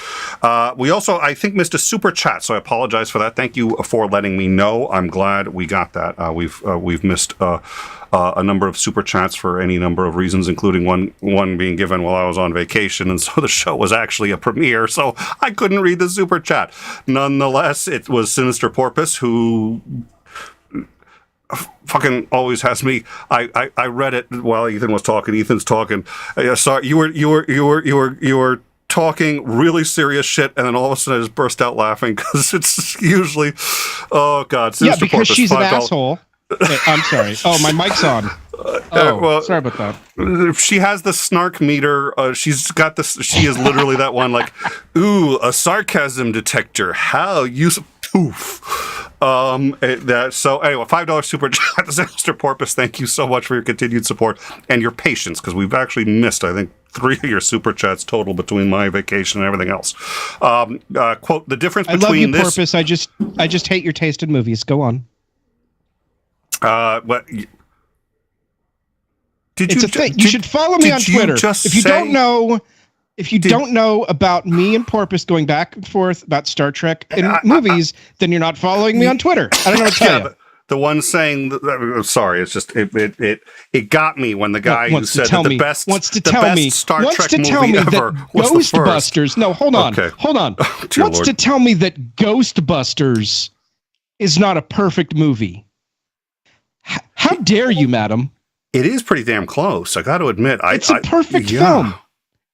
We also, I think, missed a super chat, so I apologize for that. Thank you for letting me know. I'm glad we got that. We've missed a number of super chats for any number of reasons, including one being given while I was on vacation, and so the show was actually a premiere, so I couldn't read the super chat. Nonetheless, it was Sinister Porpoise who fucking always has me. I read it while Ethan was talking. Ethan's talking. Sorry, you were talking really serious shit, and then all of a sudden I just burst out laughing because it's usually, oh god, Sinister because Porpoise, she's an asshole. I'm sorry. Oh, my mic's on. Sorry about that. She has the snark meter. She's got this. She is literally that one. Like, ooh, a sarcasm detector. How useful. Oof. So anyway, $5 super chat to Sinister Porpoise. Thank you so much for your continued support and your patience, because we've actually missed, I think, 3 of your super chats total between my vacation and everything else. Quote: the difference between I love you, this. Porpoise. I just hate your taste in movies. Go on. What? It's a thing. You should follow me on Twitter. If you don't know about me and Porpoise going back and forth about Star Trek and movies, then you're not following me on Twitter. I don't know what to tell you. The one saying, sorry, it's just it got me when the guy who said that the best Star Trek movie ever was the first. Ghostbusters. No, hold on. Wants to tell me that Ghostbusters is not a perfect movie. How dare you, madam? It is pretty damn close. I got to admit, it's a perfect film.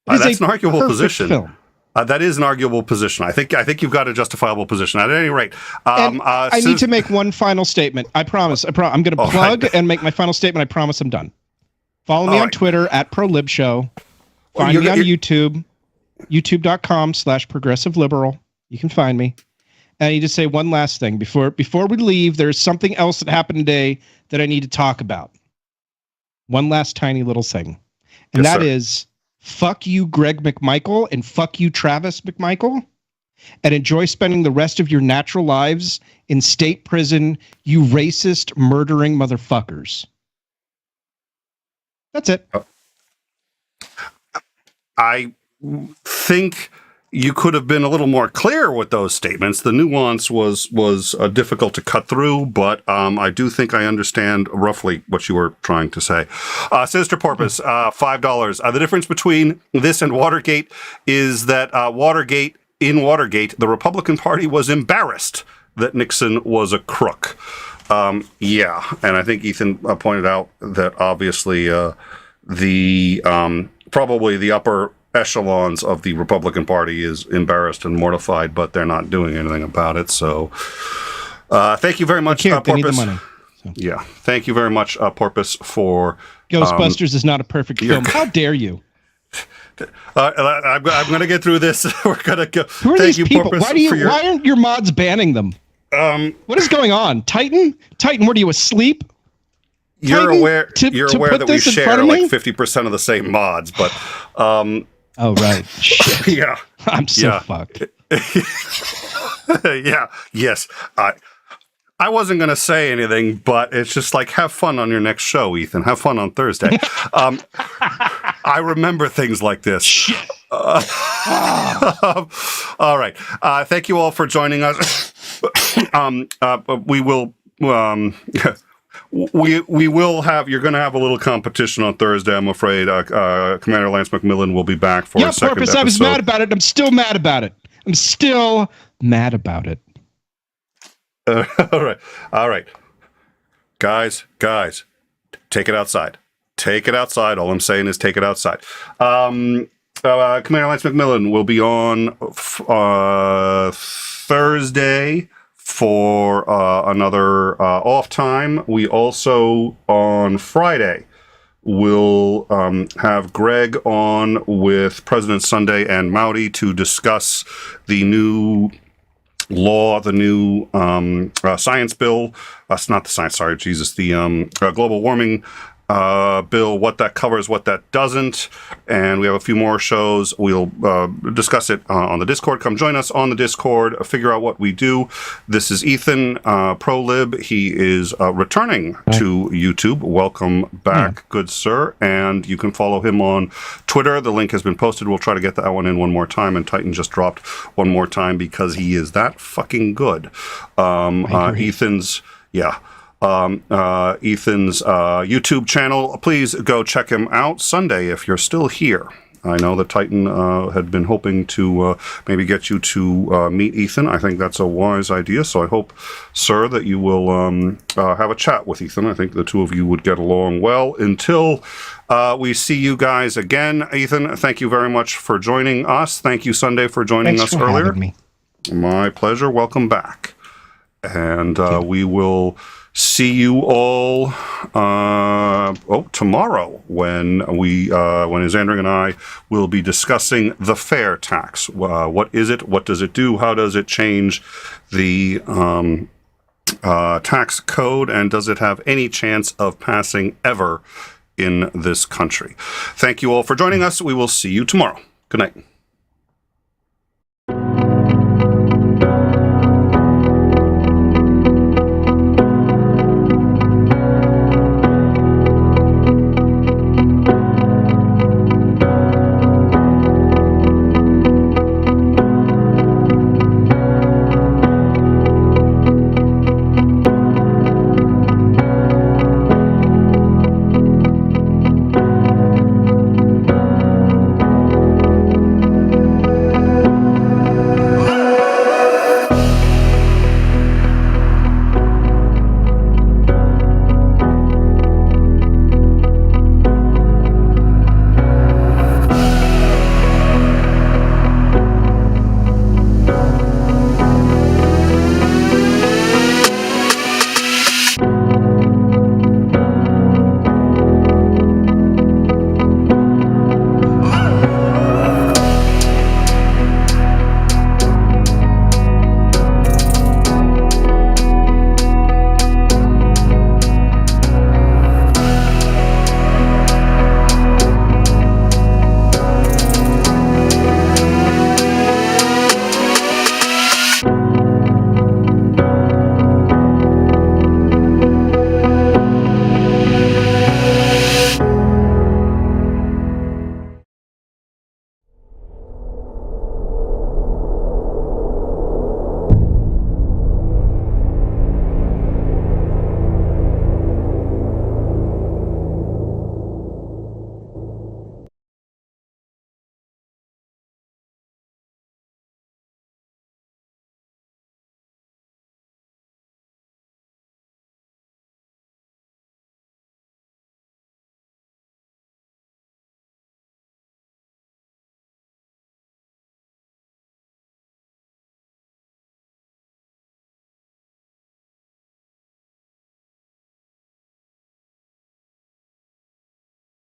That's an arguable position. Film. That is an arguable position. I think you've got a justifiable position. At any rate, I need to make one final statement. I promise. I'm going to plug and make my final statement. I promise I'm done. Follow me on Twitter at ProLibShow. Find me on YouTube, youtube.com/progressiveliberal. You can find me. And I need to say one last thing before we leave. There's something else that happened today that I need to talk about. One last tiny little thing. And that is, fuck you, Greg McMichael, and fuck you, Travis McMichael, and enjoy spending the rest of your natural lives in state prison, you racist, murdering motherfuckers. That's it. I think you could have been a little more clear with those statements. The nuance was difficult to cut through, but I do think I understand roughly what you were trying to say. Sinister Porpoise, $5. The difference between this and Watergate is that Watergate, the Republican Party was embarrassed that Nixon was a crook. Yeah, and I think Ethan pointed out that obviously probably the upper echelons of the Republican Party is embarrassed and mortified, but they're not doing anything about it. So thank you very much, Porpoise. They need the money. So. Yeah, thank you very much, Porpoise, for... Ghostbusters is not a perfect film. How dare you? I'm going to get through this. We're going to go. Who are these people? Why aren't your mods banning them? What is going on? Titan, what are you, asleep? You're Titan, aware that we share like 50% of the same mods, but oh right. Shit. Yeah. I'm so fucked. Yeah. Yes. I wasn't going to say anything, but it's just like, have fun on your next show, Ethan. Have fun on Thursday. I remember things like this. All right. Thank you all for joining us. We will have, you're going to have a little competition on Thursday, I'm afraid. Commander Lance McMillan will be back for a second episode. I was mad about it. I'm still mad about it. All right. Guys, take it outside. All I'm saying is take it outside. Commander Lance McMillan will be on Thursday for another off time. We also, on Friday, will have Greg on with President Sunday and Mowdy to discuss the new law, the new science bill. That's not the science, sorry, Jesus. The global warming bill, what that covers, what that doesn't. And we have a few more shows. We'll discuss it on the Discord. Come join us on the Discord. Figure out what we do. This is Ethan, ProLib. He is returning to YouTube. Welcome back, good sir. And you can follow him on Twitter. The link has been posted. We'll try to get that one in one more time. And Titan just dropped one more time because he is that fucking good. Ethan's, Ethan's YouTube channel. Please go check him out Sunday if you're still here. I know that Titan had been hoping to maybe get you to meet Ethan. I think that's a wise idea. So I hope, sir, that you will have a chat with Ethan. I think the two of you would get along well. Until we see you guys again, Ethan, thank you very much for joining us. Thank you, Sunday, for joining us earlier. Having me. My pleasure. Welcome back. And we will see you all tomorrow when Xandring and I will be discussing the fair tax. What is it? What does it do? How does it change the tax code? And does it have any chance of passing ever in this country? Thank you all for joining us. We will see you tomorrow. Good night.